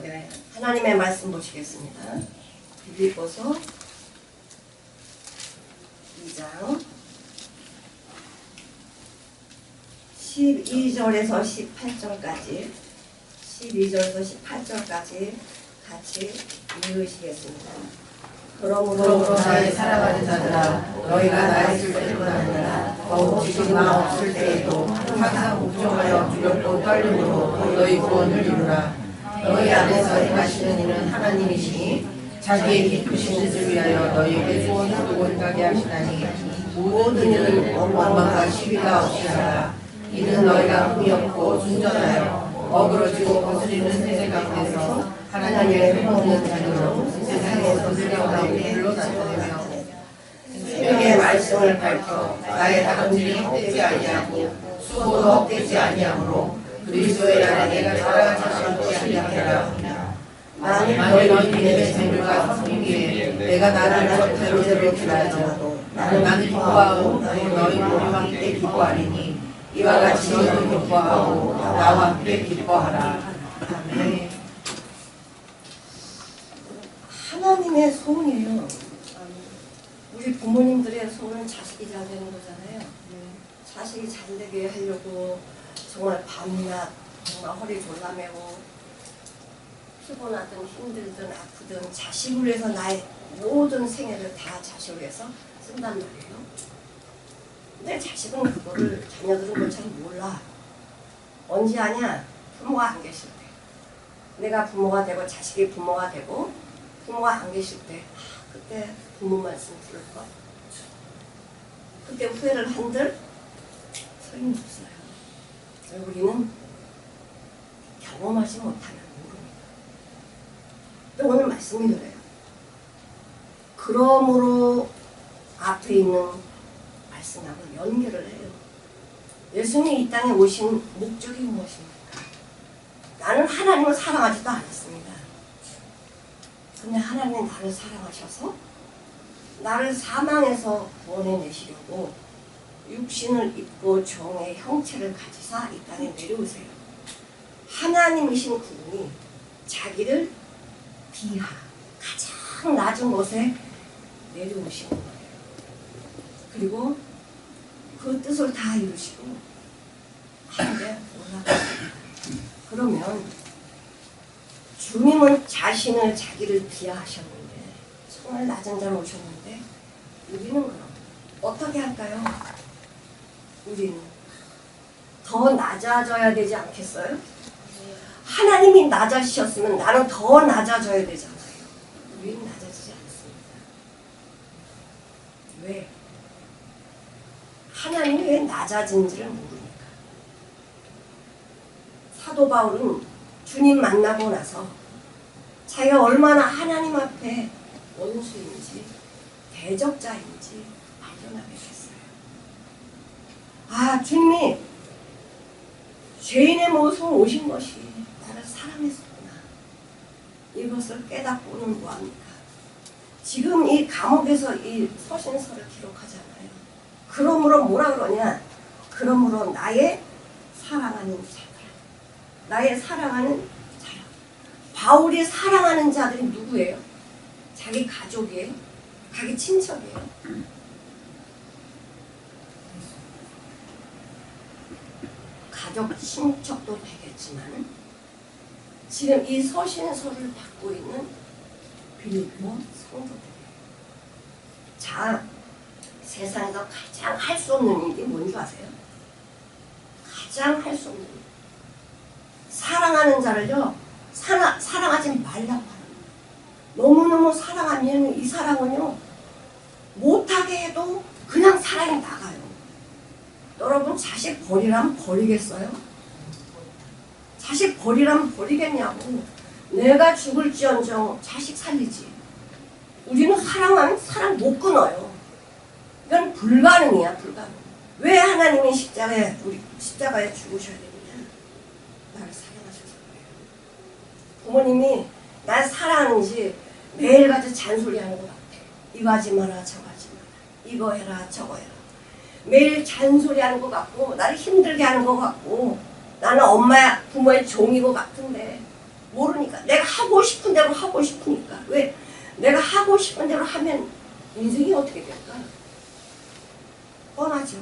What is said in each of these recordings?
네, 하나님의 말씀 보시겠습니다. 빌립보서 2장 12절에서 18절까지 12절에서 18절까지 같이 읽으시겠습니다. 그러므로 나의 사랑하는 자들아, 너희가 나의 있을 때뿐 아니라 더욱 지금 나 없을 때에도 항상 걱정하여 두렵고 떨림으로 너희 구원을 이루라. 너희 안에서 행하시는 이는 하나님이시니 자기의 기쁘신 뜻을 위하여 너희에게 소원을 두고가게 하시나니 모든 일을 원망과 시비가 없이 하라. 이는 너희가 흠이 없고 순전하여 어그러지고 거스리는 세대 가운데서 하나님의 흠없는 자녀로 세상에서 세려나오게 불러 나타내며 생명의 말씀을 밝혀 나의 다름질이 헛되지 아니하고 수고도 헛되지 아니하므로 그리스도의 날에 내가 살아가는 것이 아니하라. 만일 너희의 재물과 성기에 내가 나를 대로대로 주라도 나는 기뻐하고 너희 모두와 함께 기뻐하리니 이와 같이 너희도 기뻐하고 나와 함께 기뻐하라. 아멘. 하나님의 소원이에요. 우리 부모님들의 소원은 자식이 잘 되는 거잖아요. 자식이 잘 되게 하려고 정말 밤낮 정말 허리 졸라매고 피곤하든 힘들든 아프든 자식을 위해서 나의 모든 생애를 다 자식을 위해서 쓴단 말이에요. 근데 자식은 그거를 자녀들은 그걸 잘 몰라. 언제 하냐? 부모가 안 계실 때. 내가 부모가 되고 자식이 부모가 되고 부모가 안 계실 때 그때 부모 말씀 들을 것. 그때 후회를 한들 소용없어요. 우리는 경험하지 못하면 모릅니다. 또 오늘 말씀이 그래요. 그러므로 앞에 있는 말씀하고 연결을 해요. 예수님이 이 땅에 오신 목적이 무엇입니까? 나는 하나님을 사랑하지도 않았습니다. 근데 하나님은 나를 사랑하셔서 나를 사망에서 구원해내시려고 육신을 입고 종의 형체를 가지사 이 땅에 내려오세요. 하나님이신 그분이 자기를 비하 가장 낮은 곳에 내려오시는 거예요. 그리고 그 뜻을 다 이루시고 하늘에 올라가십니다. 그러면 주님은 자신을 자기를 비하하셨는데 정말 낮은 자로 오셨는데 우리는 그럼 어떻게 할까요? 우리는 더 낮아져야 되지 않겠어요? 하나님이 낮아지셨으면 나는 더 낮아져야 되잖아요. 우리는 낮아지지 않습니다. 왜? 하나님이 왜 낮아진지를 모릅니까? 사도 바울은 주님 만나고 나서 자기가 얼마나 하나님 앞에 원수인지 대적자인지 발견하게 됐어요. 아, 주님이 죄인의 모습으로 오신 것이 나를 사랑했었구나. 이것을 깨닫고는 뭐합니까? 지금 이 감옥에서 이 서신서를 기록하잖아요. 그러므로 뭐라 그러냐? 그러므로 나의 사랑하는 자들, 나의 사랑하는 자들. 바울이 사랑하는 자들이 누구예요? 자기 가족이에요? 자기 친척이에요? 가족, 친척도 되겠지만 지금 이 서신서를 받고 있는 빌립보 성도들이에요. 자, 세상에서 가장 할 수 없는 일이 뭔지 아세요? 가장 할 수 없는 일. 사랑하는 자를요, 사랑하지 말라고 하는 거예요. 너무너무 사랑하면 이 사랑은요, 못하게 해도 그냥 사랑이 나가요. 여러분, 자식 버리라면 버리겠어요? 자식 버리라면 버리겠냐고. 내가 죽을지언정 자식 살리지. 우리는 사랑하면 사랑 못 끊어요. 이건 불가능이야, 불가능. 왜 하나님이 십자가에 죽으셔야 되느냐? 나를 사랑하셔서 그래요. 부모님이 날 사랑하는지 매일같이 잔소리하는 것 같아. 이거 하지 마라, 저거 하지 마라. 이거 해라, 저거 해라. 매일 잔소리하는 것 같고 나를 힘들게 하는 것 같고 나는 엄마야 부모의 종인 것 같은데 모르니까. 내가 하고 싶은 대로 하고 싶으니까. 왜? 내가 하고 싶은 대로 하면 인생이 어떻게 될까? 뻔하죠.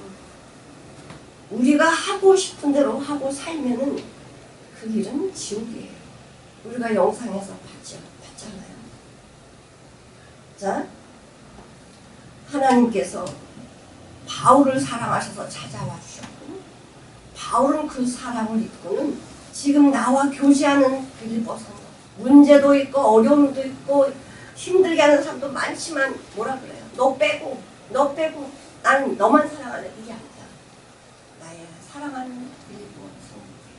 우리가 하고 싶은 대로 하고 살면은 그 길은 지옥이에요. 우리가 영상에서 봤잖아요. 자, 하나님께서 바울을 사랑하셔서 찾아와 주셨고, 바울은 그 사랑을 입고는 지금 나와 교제하는 빌립보 성도, 문제도 있고 어려움도 있고 힘들게 하는 사람도 많지만 뭐라 그래요? 너 빼고 나는 너만 사랑하는 이게 아니다. 나의 사랑하는 빌립보 성도들,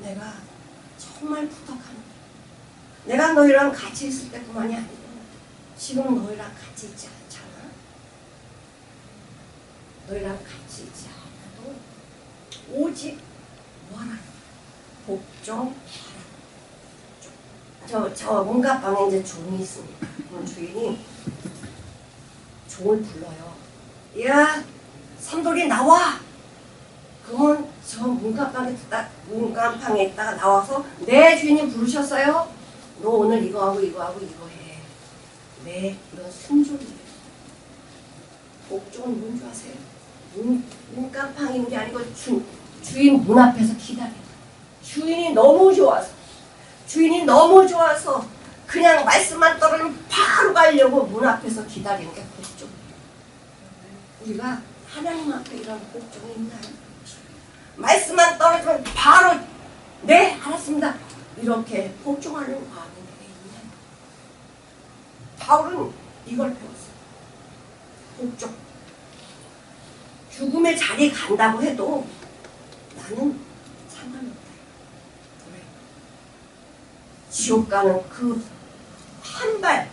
내가 정말 부탁하는, 내가 너희랑 같이 있을 때뿐만이 아니고 지금 너희랑 같이 있지 않잖아. 너희랑 같이 있지 않아도 오직 뭐하라? 복종하라. 저 문갑방에 이제 종이 있습니다. 주인이 종을 불러요. 야, 삼돌이 나와. 그러면 저 문갑방에 있다가 나와서 내 주인이 부르셨어요. 너 오늘 이거 하고 이거 하고 이거 해. 네, 이런 순종이에요. 복종은 뭔지 아세요? 문간팡이 있는 게 아니고 주인 문 앞에서 기다려. 주인이 너무 좋아서 그냥 말씀만 떨어지면 바로 가려고 문 앞에서 기다리는 게 복종이에요. 우리가 하나님 앞에 이런 복종이 있나요? 말씀만 떨어지면 바로 네, 알았습니다. 이렇게 복종하는 마음이 내게 있나요? 바울은 이걸 배웠어요. 복종. 죽음의 자리에 간다고 해도 나는 상관없다. 왜? 지옥 가는 그 한 발,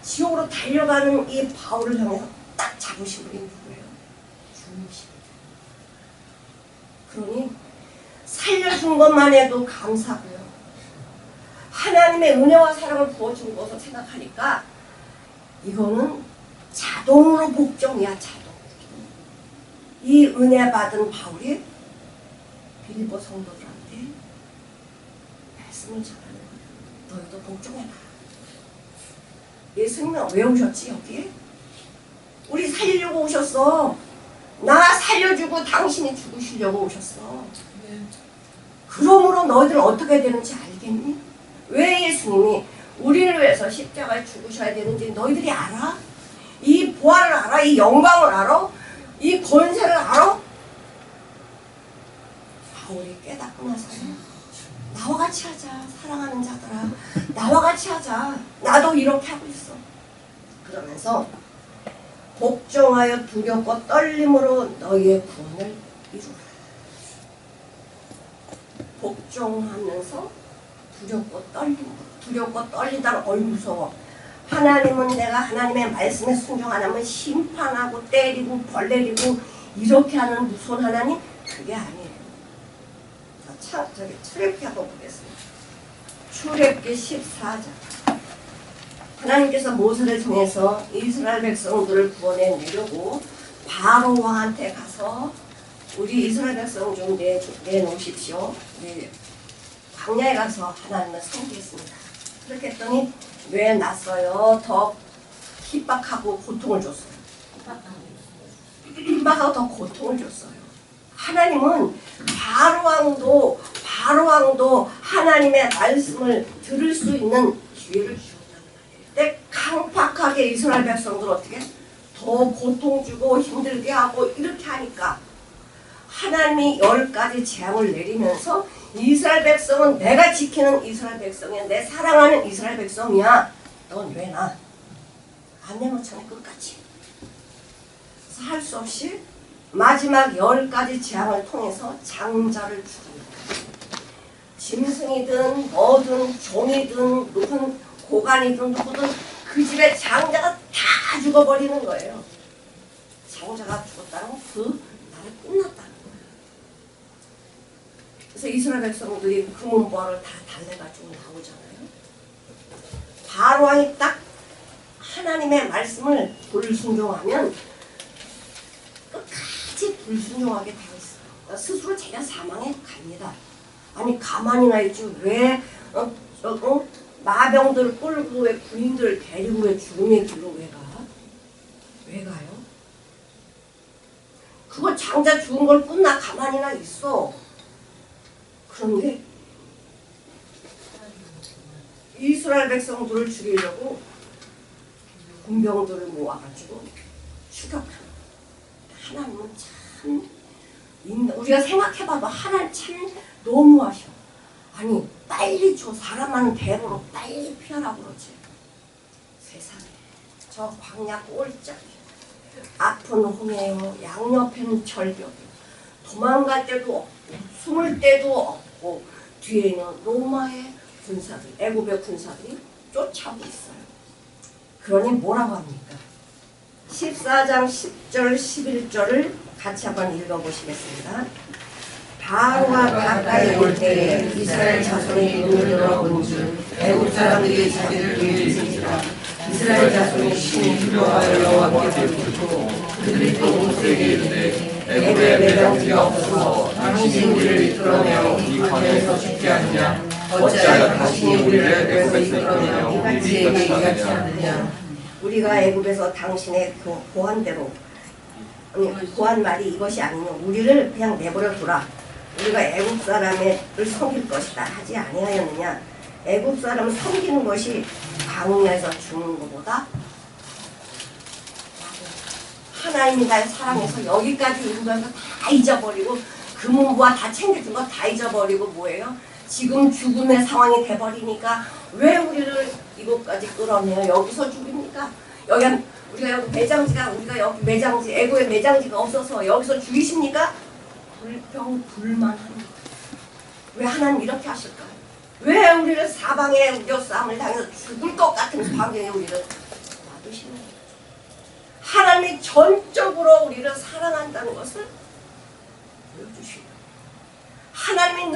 지옥으로 달려가는 이 바울을 향해서 딱 잡으신 분이 누구예요? 주님이십니다. 그러니 살려준 것만 해도 감사고요. 하나님의 은혜와 사랑을 부어준 것을 생각하니까 이거는 자동으로 복종이야, 자동. 이 은혜 받은 바울이 빌립보 성도들한테 말씀을 전하는 거예요. 너희도 복종해라. 예수님은 왜 오셨지 여기에? 우리 살리려고 오셨어. 나 살려주고 당신이 죽으시려고 오셨어. 그러므로 너희들은 어떻게 되는지 알겠니? 왜 예수님이 우리를 위해서 십자가에 죽으셔야 되는지 너희들이 알아? 이 보화를 알아? 이 영광을 알아? 이 권세를 알아? 바울이 깨닫고 나서요. 나와 같이 하자. 사랑하는 자들아. 나와 같이 하자. 나도 이렇게 하고 있어. 그러면서 복종하여 두렵고 떨림으로 너희의 구원을 이루라. 복종하면서 두렵고 떨리다. 어이 무서워. 하나님은 내가 하나님의 말씀에 순종 안 하면 심판하고 때리고 벌내리고 이렇게 하는 무서운 하나님? 그게 아니에요. 자, 출애굽기 한번 보겠습니다. 출애굽기 14장. 하나님께서 모세를 통해서 이스라엘 백성들을 구원해 내려고 바로 왕한테 가서 우리 이스라엘 백성 좀 내놓으십시오. 네. 광야에 가서 하나님을 섬기겠습니다. 그렇게 했더니 왜 났어요? 더 핍박하고 고통을 줬어요. 핍박하고 더 고통을 줬어요. 하나님은 바로왕도 하나님의 말씀을 들을 수 있는 기회를 주셨단 말이에요. 근데 강팍하게 이스라엘 백성들 어떻게 더 고통 주고 힘들게 하고 이렇게 하니까 하나님이 10가지 재앙을 내리면서 이스라엘 백성은 내가 지키는 이스라엘 백성이야. 내 사랑하는 이스라엘 백성이야. 넌 왜 나? 안 내놓잖아 끝까지. 그래서 할 수 없이 마지막 10가지 재앙을 통해서 장자를 죽입니다. 짐승이든 뭐든 종이든 누군 고관이든 누구든 그 집에 장자가 다 죽어버리는 거예요. 장자가 죽었다는 건 그 나라가 끝났다는 거예요. 그래서 이스라엘 백성들이 금은보화를 다 달래가지고 나오잖아요. 바로왕이 딱 하나님의 말씀을 불순종하면 끝까지 불순종하게 되어 있어요. 스스로 제가 사망에 갑니다. 아니 가만히나 있지 왜 마병들 끌고 왜 군인들 데리고 왜 죽음의 길로 왜 가? 왜 가요? 그거 장자 죽은 걸 끝나 가만히나 있어. 그런데 이스라엘 백성들을 죽이려고 군병들을 모아가지고 추격하는. 하나님은 참 우리가 생각해봐도 하나님 참 너무하셔. 아니 빨리 저 사람 많은 대로로 빨리 피하라고 그러지. 세상에 저 광야 꼴짝이 앞은 홍해요 양옆에는 절벽이요 도망갈 데도 없고 숨을 데도 없고 뒤에는 로마의 군사들 애굽의 군사들이 쫓아오고 있어요. 그러니 뭐라고 합니까? 14장 10절 11절을 같이 한번 읽어보시겠습니다. 바로가 가까이 올 때에 이스라엘 자손이 눈을 들어본즉 애굽 사람들이 자기를 위해지니라. 이스라엘 자손이 신이 두려워하여 여호와께 부르고 그들이 또 모세에게 이르되 애굽에 매장지가 없어서 당신이 우리를 이끌어내어 이 광야에서 죽게 하느냐 어찌하여 당신이 우리를 애굽에서 이끌어내어 우리 같이 하느냐. 우리가 애굽에서 당신의 그 고한대로 고한 말이 이것이 아니면 우리를 그냥 내버려 둬라. 우리가 애굽 사람을 섬길 것이다 하지 아니하였느냐. 애굽 사람을 섬기는 것이 광야에서 죽는 것보다 하나님이 날 사랑해서 여기까지 인도해서 다 잊어버리고 금은부와 다 챙겨준 거 다 잊어버리고 뭐예요? 지금 죽음의 상황이 돼버리니까 왜 우리를 이곳까지 끌어내요? 여기서 죽입니까? 우리가 여기 매장지가 우리가 여기 매장지 애고에 매장지가 없어서 여기서 죽이십니까? 불평불만합니다. 왜 하나님 이렇게 하실까요? 왜 우리를 사방에 우겨싸움을 당해서 죽을 것 같은 환경에 우리를 놔두시는 거죠? 하나님이 전적으로 우리를 사랑한다는 것을 보여주시고 하나님의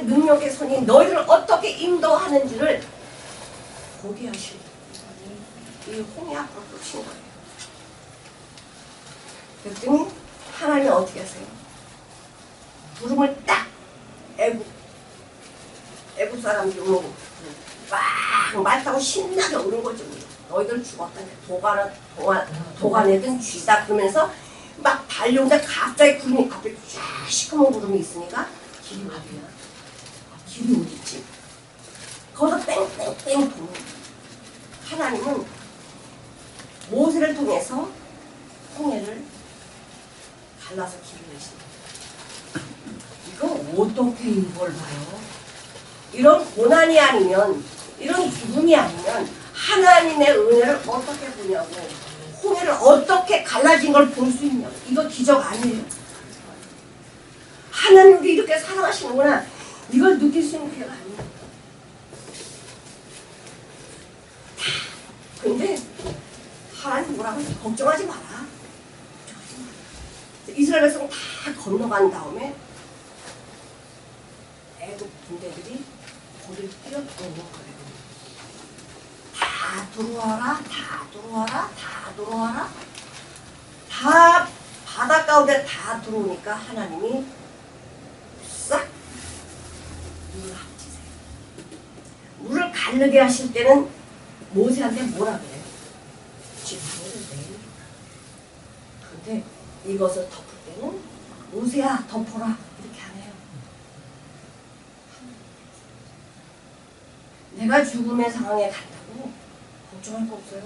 능력의 손이 너희를 어떻게 인도하는지를 보게 하시고 이 홍해 앞으로 끄신 거예요. 그랬더니 하나님이 어떻게 하세요? 부름을 딱 애굽 사람들이 오고 막 말 타고 신나게 오는 거죠. 너희들 죽었다. 도가내든 쥐다 그러면서 막 달려오는데 갑자기 구름이 갑자기 쫙 시커먼 구름이 있으니까 길이 어디야? 길이 어딨지? 거기서 뺑뺑뺑 도는 하나님은 모세를 통해서 홍해를 갈라서 길을 내십니다. 이거 어떻게 이걸 봐요? 이런 고난이 아니면 이런 죽음이 아니면 하나님의 은혜를 어떻게 보냐고 홍해를 어떻게 갈라진 걸 볼 수 있냐고. 이거 기적 아니에요? 하나님 우리 이렇게 사랑하시는구나 이걸 느낄 수 있는 기회가 아니에요. 근데 하나님 뭐라고 해서 걱정하지 마라. 이스라엘 백성 다 건너간 다음에 애굽 군대들이 거기를 뛰어들어오는 거예요. 다 들어와라, 다 들어와라, 다 들어와라. 다 바다 가운데 다 들어오니까 하나님이 싹 물을 합치세요. 물을 가르게 하실 때는 모세한테 뭐라 그래요? 지팡이를 내요. 근데 이것을 덮을 때는 모세야 덮어라 이렇게 안 해요. 내가 죽음의 상황에 갔다고 걱정할 거 없어요.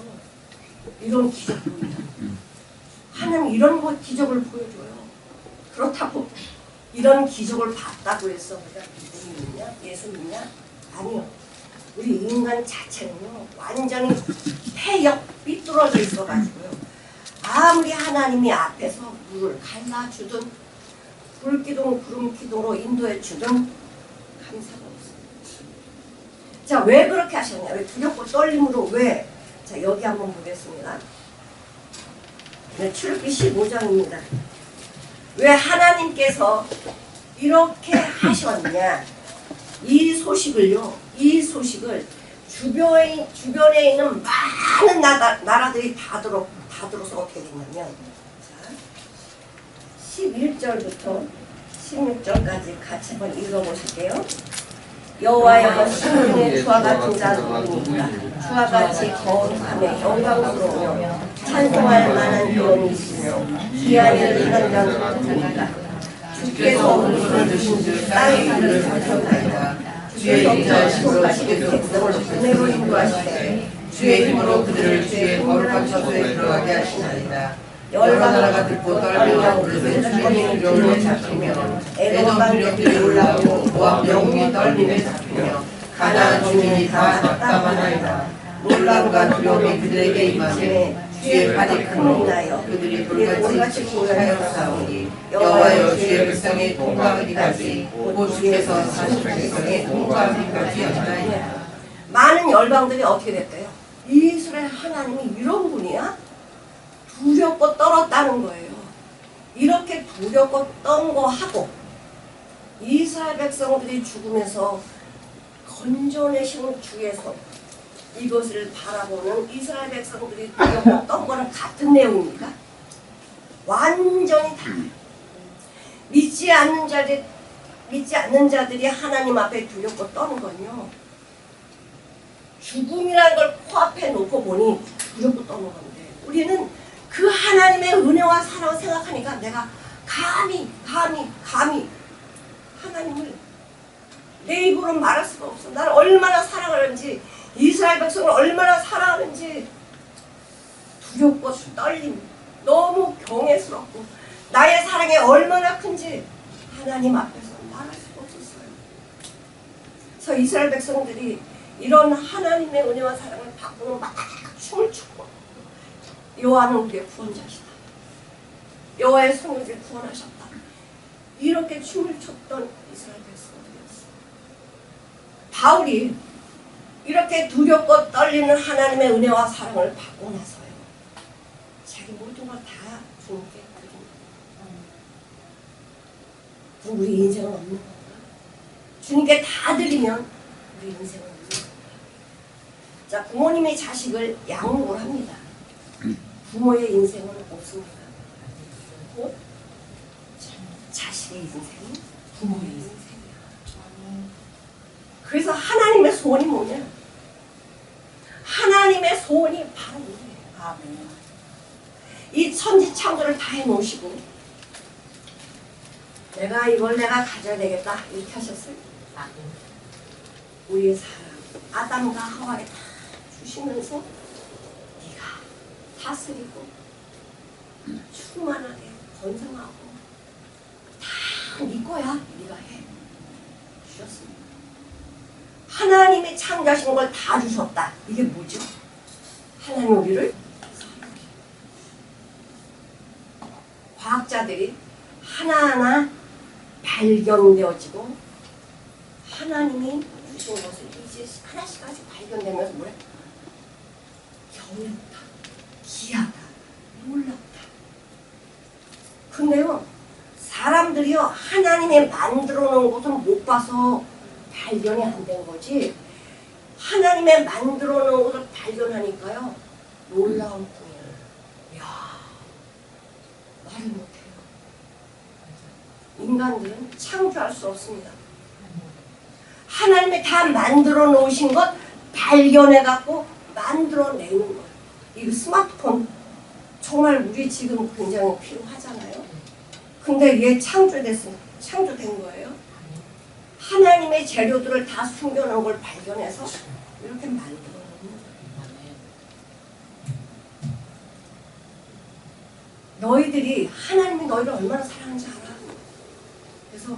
이런 기적 보인다. 하나님 이런 기적을 보여줘요. 그렇다고 이런 기적을 봤다고 해서 우리가 믿음이 있냐? 예수 믿냐? 아니요. 우리 인간 자체는요 완전히 폐역 삐뚤어져 있어가지고요 아무리 하나님이 앞에서 물을 갈라주든 불기둥 구름기둥으로 인도해주든 감사가 없어요. 자, 왜 그렇게 하셨냐? 왜 두렵고 떨림으로 왜? 자, 여기 한번 보겠습니다. 네, 출애굽기 15장입니다. 왜 하나님께서 이렇게 하셨냐? 이 소식을 주변에 있는 많은 나라들이 다 들어서 어떻게 됐냐면, 자, 11절부터 16절까지 같이 한번 읽어보실게요. 여호와여 심중에 주와 같은 자 누구니까 주와 같이 거룩하며 영광스러우며 찬송할 만한 이름이시며 귀한 일을 하는 자 누구니까 주께서 우리를 드신 줄 땅의 하늘을 살펴나이다. 주의 인자하심으로 주의 백성을 은혜로 인도하시되 주의 힘으로 그들을 주의 거룩한 처소에 들어가게 하시나이다. 여러 나라가 듣고 떨며 그들의 주님의 두려움에 잡히며 에돔 두렵게 올라오고 모압 영웅이 떨림에 잡히며 가나안 주민이 다 낙담하나이다. 놀람과 두려움이 그들에게 임하되 주의 팔이 큰 나여 그들이 돌같이 후회하여 싸우니 여호와여 주의 백성이 통과하기까지 곧 주께서 사실 백성이 통과하기까지 하시나이다. 많은 열방들이 어떻게 됐대요? 이스라엘 하나님이 이런 분이야? 두렵고 떨었다는 거예요. 이렇게 두렵고 떤 거 하고 이스라엘 백성들이 죽으면서 건져내시는 주에서 이것을 바라보는 이스라엘 백성들이 두렵고 떤 거는 같은 내용입니까? 완전히 달라요. 믿지 않는 자들이 하나님 앞에 두렵고 떠는 건요, 죽음이라는 걸 코앞에 놓고 보니 두렵고 떠는 건데, 우리는 그 하나님의 은혜와 사랑을 생각하니까 내가 감히 하나님을 내 입으로 말할 수가 없어. 나를 얼마나 사랑하는지, 이스라엘 백성을 얼마나 사랑하는지 두렵고 떨림, 너무 경외스럽고 나의 사랑이 얼마나 큰지 하나님 앞에서 말할 수가 없었어요. 그래서 이스라엘 백성들이 이런 하나님의 은혜와 사랑을 받고는 막 춤을 추고, 여호와는 우리의 구원자시다, 여호와의 손으로 우리를 구원하셨다, 이렇게 춤을 췄던 이스라엘 백성들이었어요. 바울이 이렇게 두렵고 떨리는 하나님의 은혜와 사랑을 받고 나서요, 자기 모든 걸 다 주님께 드립니다. 그럼 우리 인생은 없는 건가? 주님께 다 드리면 우리 인생은 없는 건가? 자, 부모님이 자식을 양육을 합니다. 부모의 인생은 없습니다. 자식의 인생은 부모의 인생이야. 그래서 하나님의 소원이 뭐냐? 하나님의 소원이 바로 뭐예요? 아멘. 이 천지창조를 다 해놓으시고 내가 가져야 되겠다 이렇게 하셨어요. 우리의 사랑 아담과 하와에 다 주시면서 네가 다스리고 충만하게 번성하고 다 네 거야, 네가 해 주셨습니다. 하나님이 창조하신 걸 다 주셨다. 이게 뭐죠? 하나님 우리를 과학자들이 하나하나 발견되어지고 하나님이 주신 것을 이제 하나씩 발견되면서 뭐래? 경이롭다, 귀하다, 놀랍다. 근데요, 사람들이요 하나님이 만들어 놓은 것은 못 봐서 발견이 안 된 거지, 하나님의 만들어 놓은 것을 발견하니까요 놀라운 뿐이에요. 이야, 말을 못해요. 인간들은 창조할 수 없습니다. 하나님이 다 만들어 놓으신 것 발견해 갖고 만들어내는 거예요. 이 스마트폰 정말 우리 지금 굉장히 필요하잖아요. 근데 얘 창조된 거예요. 하나님의 재료들을 다 숨겨놓은 걸 발견해서 이렇게 만들어놓는 거예요. 너희들이 하나님이 너희를 얼마나 사랑하는지 알아? 그래서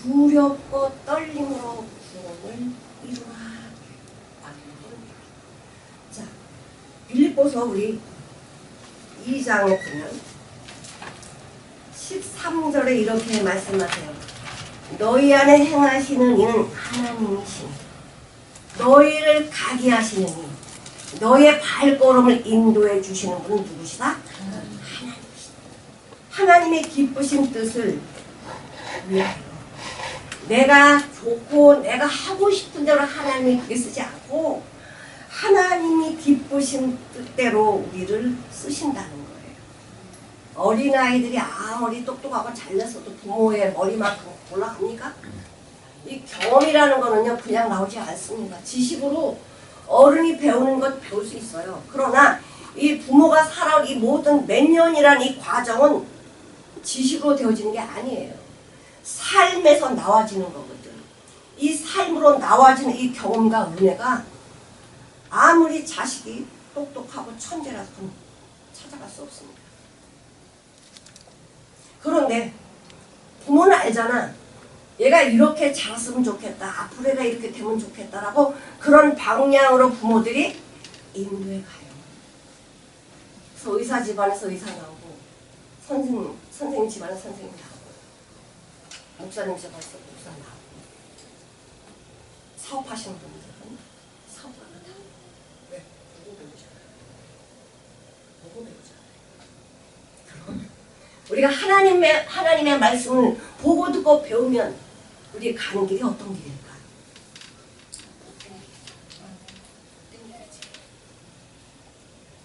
두렵고 떨림으로 구원을 이루라. 자, 빌립보서 우리 2장에 보면 13절에 이렇게 말씀하세요. 너희 안에 행하시는 이는 하나님이시니 너희를 가게 하시는 이, 너희의 발걸음을 인도해 주시는 분은 누구시다? 하나님이시다. 하나님의 기쁘신 뜻을 위하여 내가 좋고 내가 하고 싶은 대로 하나님이 그렇게 쓰지 않고 하나님이 기쁘신 뜻대로 우리를 쓰신다는 거예요. 어린아이들이 아무리 똑똑하고 잘났어도 부모의 머리만큼 올라갑니까? 이 경험이라는 거는요 그냥 나오지 않습니다. 지식으로 어른이 배우는 것 배울 수 있어요. 그러나 이 부모가 살아온 이 모든 몇 년이라는 이 과정은 지식으로 되어지는 게 아니에요. 삶에서 나와지는 거거든. 이 삶으로 나와지는 이 경험과 은혜가 아무리 자식이 똑똑하고 천재라서 찾아갈 수 없습니다. 그런데 부모는 알잖아. 얘가 이렇게 자랐으면 좋겠다. 앞으로 얘가 이렇게 되면 좋겠다라고 그런 방향으로 부모들이 인도해 가요. 그래서 의사 집안에서 의사 나오고 선생님 집안에서 선생님 나오고 목사님 집안에서 목사 나오고 사업하시는 분들은 사업가가 나오고 왜? 누구 배우잖아요. 누구 배우잖아요. 그럼 우리가 하나님의 말씀을 보고 듣고 배우면 우리 가는 길이 어떤 길일까?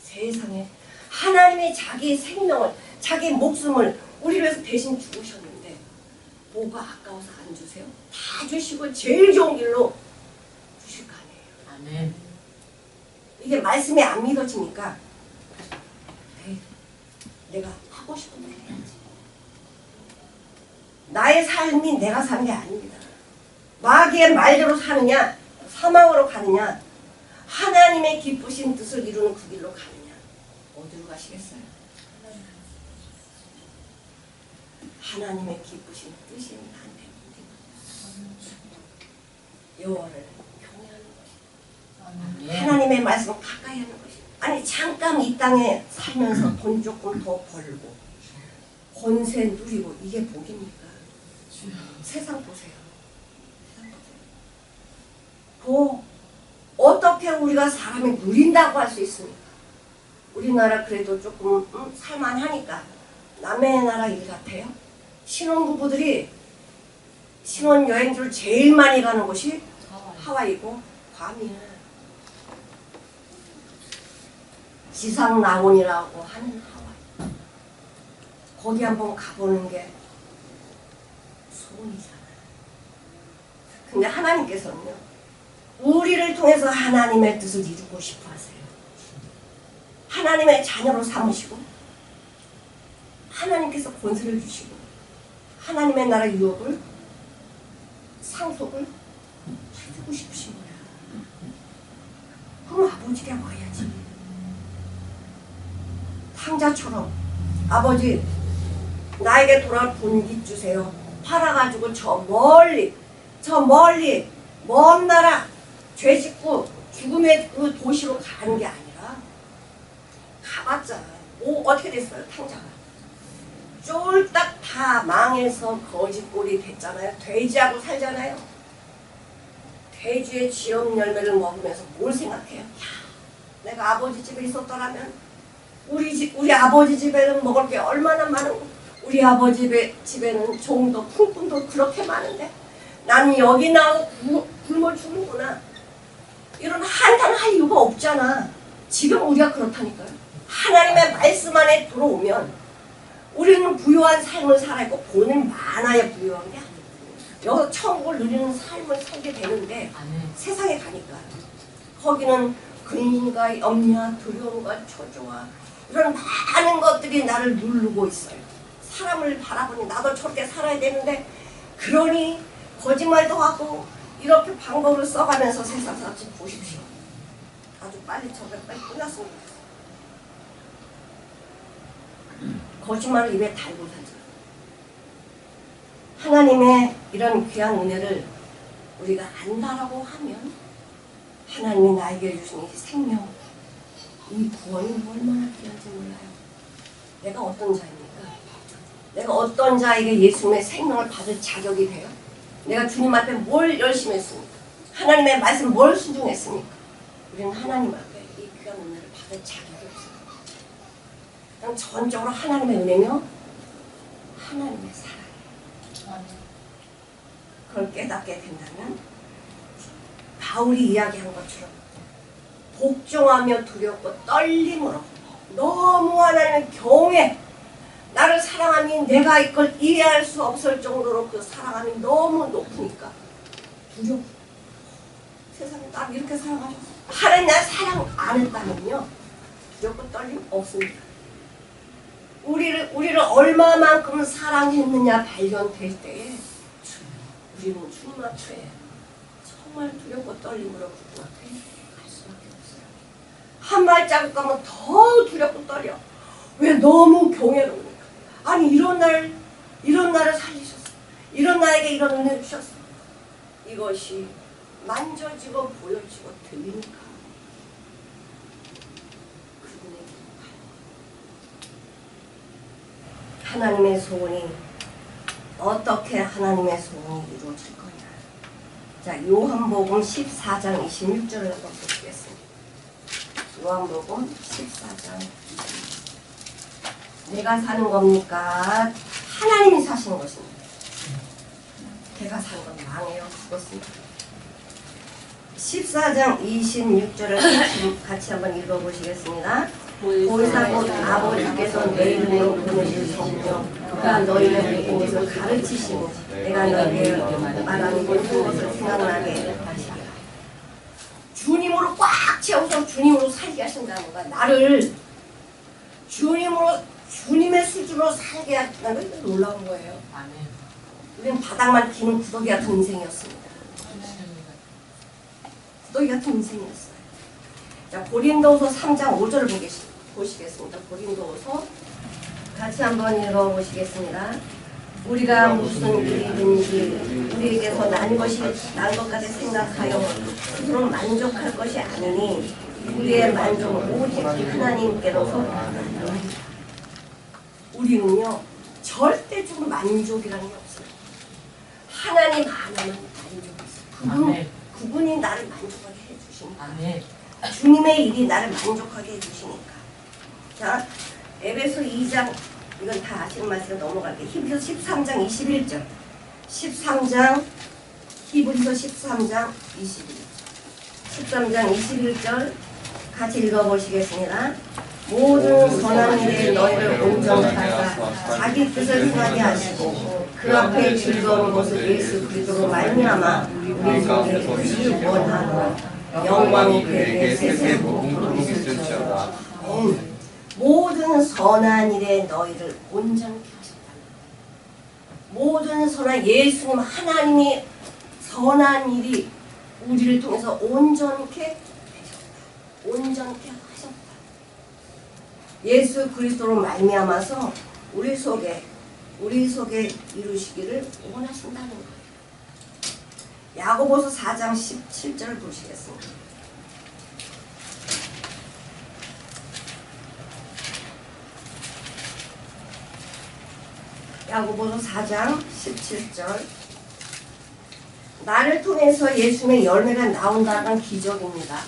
세상에 하나님이 자기 생명을 자기 목숨을 우리를 위해서 대신 죽으셨는데 뭐가 아까워서 안 주세요? 다 주시고 제일 좋은 길로 주실 거 아니에요. 아멘. 이게 말씀이 안 믿어지니까 에이, 내가 하고 싶은 일 해야지. 나의 삶이 내가 사는 게 아닙니다. 마귀의 말대로 사느냐 사망으로 가느냐 하나님의 기쁘신 뜻을 이루는 그 길로 가느냐 어디로 가시겠어요? 하나님의 기쁘신 뜻이 나한테 여호와를 경외하는 것이 하나님의 말씀을 가까이 하는 것이 아니 잠깐 이 땅에 살면서 돈 조금 더 벌고 권세 누리고 이게 복입니까? 세상 보세요. 어떻게 우리가 사람이 누린다고 할 수 있습니까? 우리나라 그래도 조금 살만하니까 남의 나라 일 같아요. 신혼부부들이 신혼여행지를 제일 많이 가는 곳이 하와이고 괌이에요. 지상낙원이라고 하는 하와이. 거기 한번 가보는 게 소원이잖아요. 근데 하나님께서는요 우리를 통해서 하나님의 뜻을 이루고 싶어 하세요. 하나님의 자녀로 삼으시고 하나님께서 권세를 주시고 하나님의 나라 유업을 상속을 해주고 싶으신 거야. 그럼 아버지께 와야지. 탕자처럼 아버지 나에게 돌아올 분깃 주세요. 팔아가지고 저 멀리 먼 나라 죄 짓고 죽음의 그 도시로 가는 게 아니라 가봤자 어떻게 됐어요? 탕자가 쫄딱 다 망해서 거짓골이 됐잖아요. 돼지하고 살잖아요. 돼지의 쥐엄 열매를 먹으면서 뭘 생각해요? 야, 내가 아버지 집에 있었더라면 우리 아버지 집에는 먹을 게 얼마나 많은고 우리 아버지 집에는 종도 품꾼도 그렇게 많은데 나는 여기 나와서 굶어 죽는구나. 이런 한탄할 이유가 없잖아. 지금 우리가 그렇다니까요. 하나님의 말씀 안에 들어오면 우리는 부유한 삶을 살아있고 돈은 많아야 부유한 게 아니고 여기서 천국을 누리는 삶을 살게 되는데 세상에 가니까 거기는 근심과 염려와 두려움과 초조와 이런 많은 것들이 나를 누르고 있어요. 사람을 바라보니 나도 저렇게 살아야 되는데 그러니 거짓말도 하고 이렇게 방법을 써가면서 세상 사람 좀 보십시오. 아주 빨리 저게 빨리 끝났으면 좋겠어요. 거짓말을 입에 달고 살죠. 하나님의 이런 귀한 은혜를 우리가 안다라고 하면 하나님이 나에게 주신 이 생명, 이 구원이 얼마나 귀한지 몰라요. 내가 어떤 자입니까? 내가 어떤 자에게 예수님의 생명을 받을 자격이 돼요? 내가 주님 앞에 뭘 열심히 했습니까? 하나님의 말씀 뭘 순종했습니까? 우리는 하나님 앞에 이 귀한 은혜를 받을 자격이 없습니다. 그냥 전적으로 하나님의 은혜며 하나님의 사랑이에요. 그걸 깨닫게 된다면 바울이 이야기한 것처럼 복종하며 두렵고 떨림으로 너무 하나님의 경외 나를 사랑함이 내가 이걸 이해할 수 없을 정도로 그 사랑함이 너무 높으니까 두려워. 세상에 나를 이렇게 사랑하셨어. 하나님 나 사랑 안 했다면요 두렵고 떨림 없습니다. 우리를 얼마만큼 사랑했느냐 발견될 때에 우리는 주님 앞에 정말 두렵고 떨림으로 그분 앞에 갈 수밖에 없어요. 한 발자국 가면 더 두렵고 떨려. 왜? 너무 경외로우니까. 아니 이런 날을 살리셨어. 이런 나에게 이런 은혜 주셨어. 이것이 만져지고 보여지고 들리니까 그분에게 가요. 하나님의 소원이 어떻게 하나님의 소원이 이루어질 거냐. 자, 요한복음 14장 26절을 한번 보시겠습니다. 요한복음 14장 26절. 내가 사는 겁니까? 하나님이 사시는 것입니다. 제가 사는 건 망해요. 그렇습니다. 14장 26절을 같이 한번 읽어보시겠습니다. 보이사 곧 아버지께서 내 이름으로 보내신 성령 그가 너희를 무엇을 가르치시고 내가 너희에게 말하는 모든 것을 생각나게 하시리라. 주님으로 꽉 채워서 주님으로 살게 하신다는 거야. 나를 주님의 수준으로 살게 하신다는 게 놀라운 거예요. 우리는 바닥만 기는 구더기 같은 인생이었습니다. 구더기 같은 인생이었어요. 자, 고린도후서 3장 5절을 보시겠습니다. 고린도후서 같이 한번 읽어보시겠습니다. 우리가 무슨 일이든지 우리에게서 난 것까지 생각하여 스스로 만족할 것이 아니니 우리의 만족은 오직 하나님께로서 우리는요 절대적으로 만족이라는 게 없어요. 하나님 하나만 만족이 있어요. 그분이 나를 만족하게 해주시니까. 주님의 일이 나를 만족하게 해주시니까. 자, 에베소 2장 이건 다 아시는 말씀 넘어갈게요. 히브리서 13장 21절. 13장 히브리서 13장 21절. 13장 21절 같이 읽어보시겠습니다. 모든 선한 일에 너희를 온전히 하사 자기 뜻을 행하게 하시고 그 앞에 즐거운 것을 예수 그리스도로 말미암아 우리 속에 크시 원하노라. 영광이 그에게 세세고 공동이 있을지어다. 모든 선한 일에 너희를 온전케 하셨다. 모든 선한 예수님 하나님이 선한 일이 우리를 통해서 온전케 하셨다. 온전케 하셨다. 예수 그리스도로 말미암아서 우리 속에 이루시기를 원하신다는 거예요. 야고보서 4장 17절을 보시겠습니다. 야고보서 4장 17절. 나를 통해서 예수님의 열매가 나온다는 기적입니다.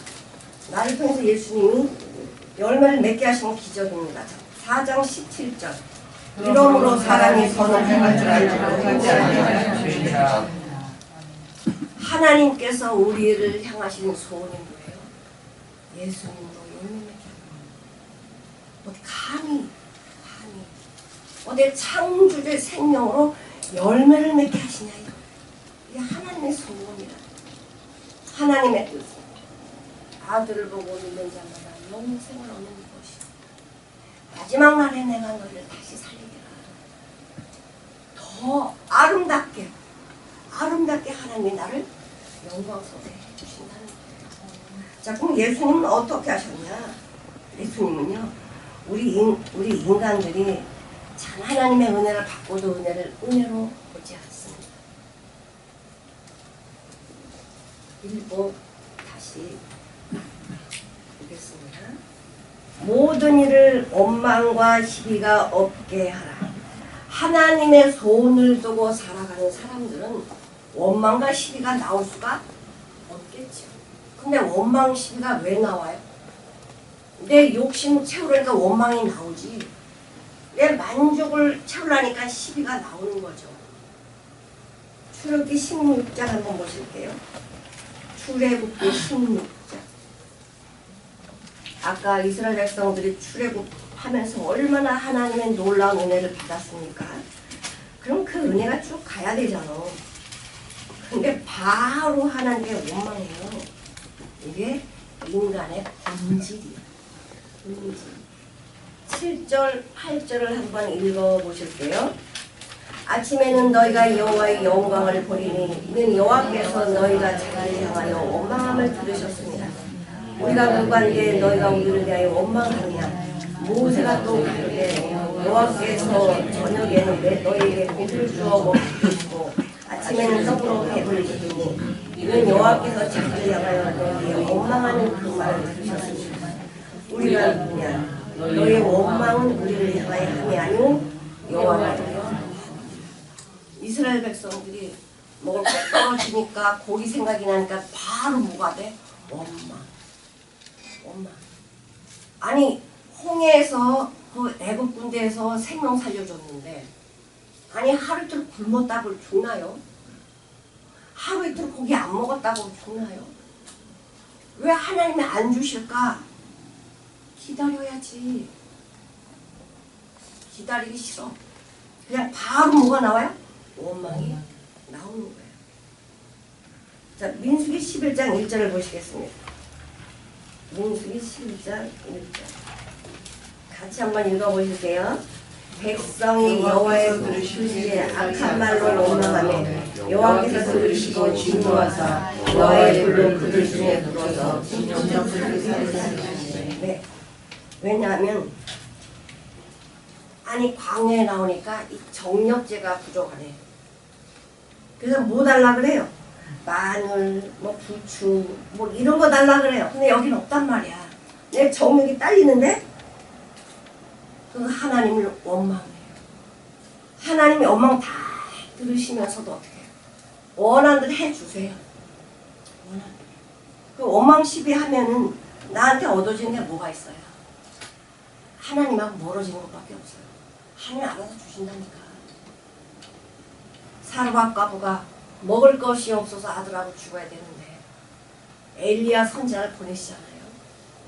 나를 통해서 예수님이 열매를 맺게 하시는 기적입니다. 4장 17절. 이러므로 사람이 선을 행할 줄 알지 하나님께서 우리를 향하시는 소원이 뭐예요? 예수님으로 열매 맺게 하는 거예요. 어디 감히 어디 창조주의 생명으로 열매를 맺게 하시냐 이거. 이게 하나님의 소원이라. 하나님의 뜻. 아들을 보고 믿는 자마다 영생을 얻는 것이. 마지막 날에 내가 너를 다시 살리리라. 더 아름답게 하나님이 나를 영광스럽게 해주신다는 거예요. 자, 그럼 예수님은 어떻게 하셨냐? 예수님은요, 우리 인간들이 참 하나님의 은혜를 받고도 은혜로 보지 않습니다. 읽고 다시 보겠습니다. 모든 일을 원망과 시비가 없게 하라. 하나님의 소원을 두고 살아가는 사람들은 원망과 시비가 나올 수가 없겠죠. 근데 원망, 시비가 왜 나와요? 내 욕심 채우려니까 원망이 나오지. 내 만족을 채우려니까 시비가 나오는 거죠. 출애굽기 16장 한번 보실게요. 출애굽기 16장. 아까 이스라엘 백성들이 출애굽 하면서 얼마나 하나님의 놀라운 은혜를 받았습니까? 그럼 그 은혜가 쭉 가야 되잖아. 근데 바로 하나님께 원망해요. 이게 인간의 본질이야. 본질. 7절, 8절을 한번 읽어보실게요. 아침에는 너희가 여호와의 영광을 보리니 이는 여호와께서 너희가 자기를 향하여 원망함을 들으셨습니다. 우리가 누구한테 너희가 우리를 위하여 원망하느냐. 모세가 또 그러되 여호와께서 저녁에는 너희에게 고기를 주어 먹게 주시고 아침에는 떡으로 배불리시니 이는 여호와께서 자기를 향하여 너희의 원망하는 그 말을 들으셨습니다. 우리가 누구냐. 너희의 원망은 우리를 향하여 함이 아니오 여호와가. 이스라엘 백성들이 먹을 거 떨어지니까 고기 생각이 나니까 바로 뭐가 돼? 원망. 아니 홍해에서 그 애굽 군대에서 생명 살려줬는데 아니 하루 이틀 굶었다고 죽나요? 하루 이틀 고기 안 먹었다고 죽나요? 왜 하나님이 안 주실까? 기다려야지. 기다리기 싫어. 그냥 바로 뭐가 나와요? 원망이 나오는 거예요. 자, 민수기 11장 1절을 보시겠습니다. 민수기 11장 1절 같이 한번 읽어보실게요. 백성이 여호와의 들으시기에 악한 말로 원망하며 여호와께서 들으시고 진노하사 여호와의 불로 그들 중에 불어서 진정스럽게 살리시네. 네. 왜냐하면 아니 광야에 나오니까 이 정력제가 부족하네. 그래서 뭐 달라 그래요? 마늘, 뭐 부추, 뭐 이런 거 달라 그래요. 근데 여긴 없단 말이야. 내 정력이 딸리는데 그 하나님을 원망해요. 하나님이 원망 다 들으시면서도 어떻게 해요? 원하는 대로 해주세요. 원하는 대로. 그 원망 시비 하면은 나한테 얻어지는 게 뭐가 있어요? 하나님하고 멀어지는 것밖에 없어요. 하나님 알아서 주신다니까. 사르밧 과부가 먹을 것이 없어서 아들하고 죽어야 되는데 엘리야 선지자를 보내시잖아요.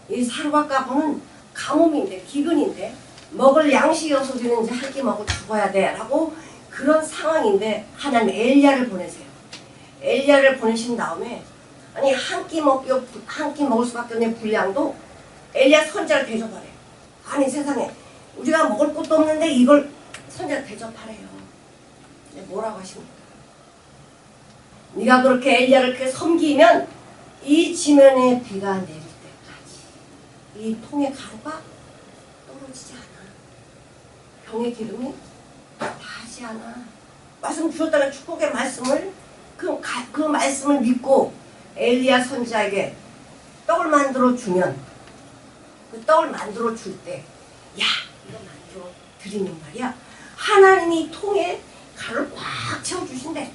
이 사르밧 과부는 가뭄인데 기근인데 먹을 양식이 없어지는 이제 한 끼 먹고 죽어야 돼 라고 그런 상황인데 하나님 엘리야를 보내세요. 엘리야를 보내신 다음에 아니 한 끼 먹을 수밖에 없는 분량도 엘리야 선지자를 대접하래요. 아니 세상에 우리가 먹을 것도 없는데 이걸 선지자 대접하래요. 뭐라고 하십니까? 네가 그렇게 엘리야를 그렇게 섬기면 이 지면에 비가 내릴 때까지 이 통의 가루가 떨어지지 않아. 병의 기름이 다하지 않아. 말씀 주었다는 축복의 말씀을 그 말씀을 믿고 엘리야 선지자에게 떡을 만들어 주면 그 떡을 만들어 줄 때 야 이거 만들어 드리는 말이야. 하나님이 통에 가루를 꽉 채워주신대.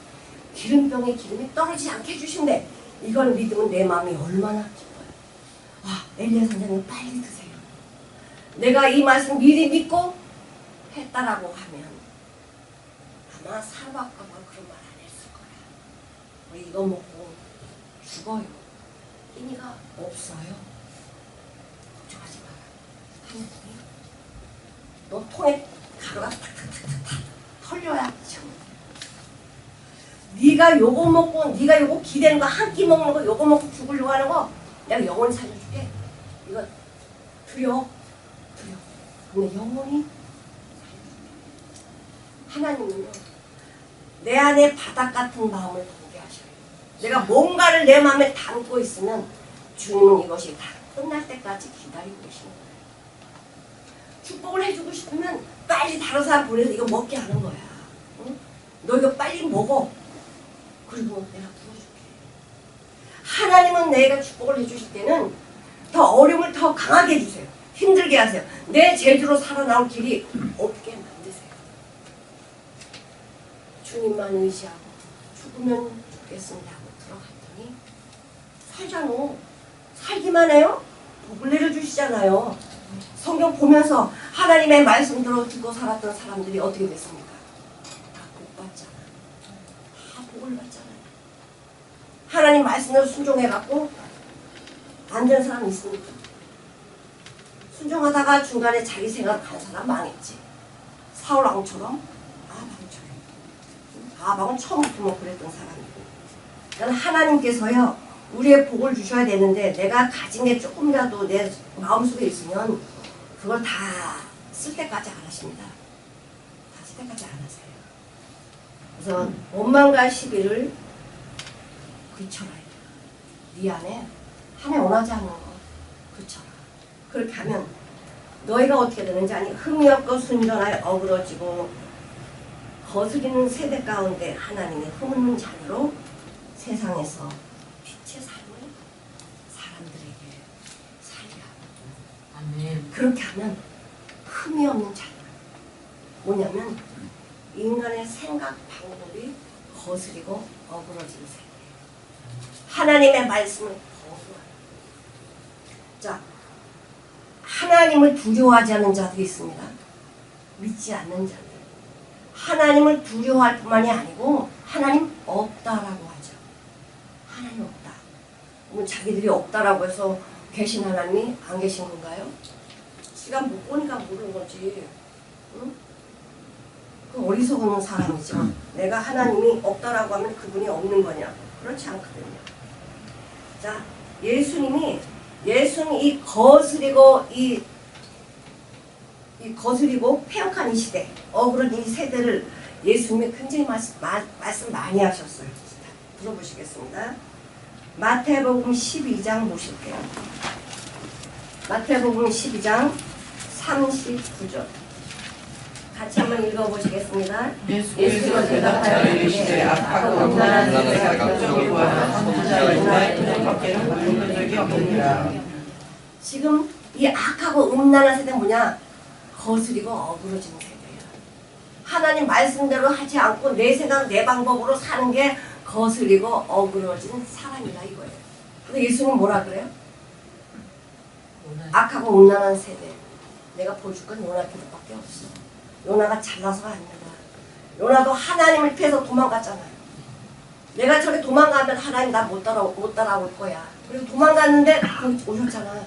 기름병에 기름이 떨어지지 않게 해주신대. 이걸 믿으면 내 마음이 얼마나 기뻐요. 아 엘리야 선생님 빨리 드세요. 내가 이 말씀 미리 믿고 했다라고 하면 아마 사르밧 과부가 그런 말 안 했을 거야. 우리 이거 먹고 죽어요. 의미가 없어요. 걱정하지 마라. 하나님이 너 통에 가루가 탁탁탁탁 털려야 참. 네가 요거 먹고 네가 요거 기대는 거 한 끼 먹는 거 요거 먹고 죽으려고 하는 거 내가 영원히 살려줄게. 이거 드려. 근데 영원히 하나님은요 내 안에 바닥 같은 마음을 보게 하셔요. 내가 뭔가를 내 마음에 담고 있으면 주님은 이것이 다 끝날 때까지 기다리고 계시는 거예요. 축복을 해주고 싶으면 빨리 다른 사람 보내서 이거 먹게 하는 거야. 응? 너 이거 빨리 먹어. 그리고 내가 부어줄게. 하나님은 내가 축복을 해주실 때는 더 어려움을 더 강하게 해주세요. 힘들게 하세요. 내 제주로 살아나올 길이 없게 만드세요. 주님만 의지하고 죽으면 죽겠습니다 하고 들어갔더니 살잖아. 살기만 해요? 복을 내려주시잖아요. 성경 보면서 하나님의 말씀대로 듣고 살았던 사람들이 어떻게 됐습니까? 다 복 받잖아. 다 복을 받잖아요. 하나님 말씀대로 순종해갖고 안 된 사람 있습니까? 순종하다가 중간에 자기 생각 간 사람 망했지. 사울 왕처럼 아방은 처음부터 뭐 그랬던 사람이고. 그러니까 하나님께서요 우리의 복을 주셔야 되는데 내가 가진 게 조금이라도 내 마음속에 있으면 그걸 다 쓸 때까지 안 하십니다. 다 쓸 때까지 안 하세요. 그래서 원망과 시비를 그쳐라. 네 안에 하나님 원하지 않는 거 그쳐라. 그렇게 하면 너희가 어떻게 되는지 아니 흠이 없고 순전하여 어그러지고 거스리는 세대 가운데 하나님의 흠없는 자녀로 세상에서 빛의 삶을 사람들에게 살게 하거든. 아멘. 그렇게 하면 흠이 없는 자녀. 뭐냐면 인간의 생각 방법이 거스리고 어그러지는 세대. 하나님의 말씀을 거부하는. 자, 하나님을 두려워하지 않는 자들이 있습니다. 믿지 않는 자들. 하나님을 두려워할 뿐만이 아니고 하나님 없다라고 하죠. 하나님 없다. 그럼 자기들이 없다라고 해서 계신 하나님이 안 계신 건가요? 시간 못 보니까 모르는 거지. 응? 그 어리석은 사람이죠. 내가 하나님이 없다라고 하면 그분이 없는 거냐? 그렇지 않거든요. 자, 예수님이 이 거스리고 거스리고 폐역한 이 시대, 억울한 이 세대를 예수님이 굉장히 말씀 많이 하셨어요. 들어보시겠습니다. 마태복음 12장 보실게요. 마태복음 12장 39절. 같이 한번 읽어보시겠습니다. 예수께서 대답하여 이르시되 악하고 음란한 세대가 표적을 구하여 선지자이나 표적밖에는 모르는 적이 없느니라. 지금 이 악하고 음란한 세대는 뭐냐? 거스리고 어그러지는 세대예요. 하나님 말씀대로 하지 않고 내 생각 내 방법으로 사는 게 거스리고 어그러진 사람이다 이거예요. 근데 예수는 뭐라 그래요? 악하고 음란한 세대. 내가 보여줄 건 요나 기도밖에 없어. 요나가 잘나서가 아니라 요나도 하나님을 피해서 도망갔잖아요. 내가 저기 도망가면 하나님 나 못 따라올 거야. 그리고 도망갔는데 거기 오셨잖아.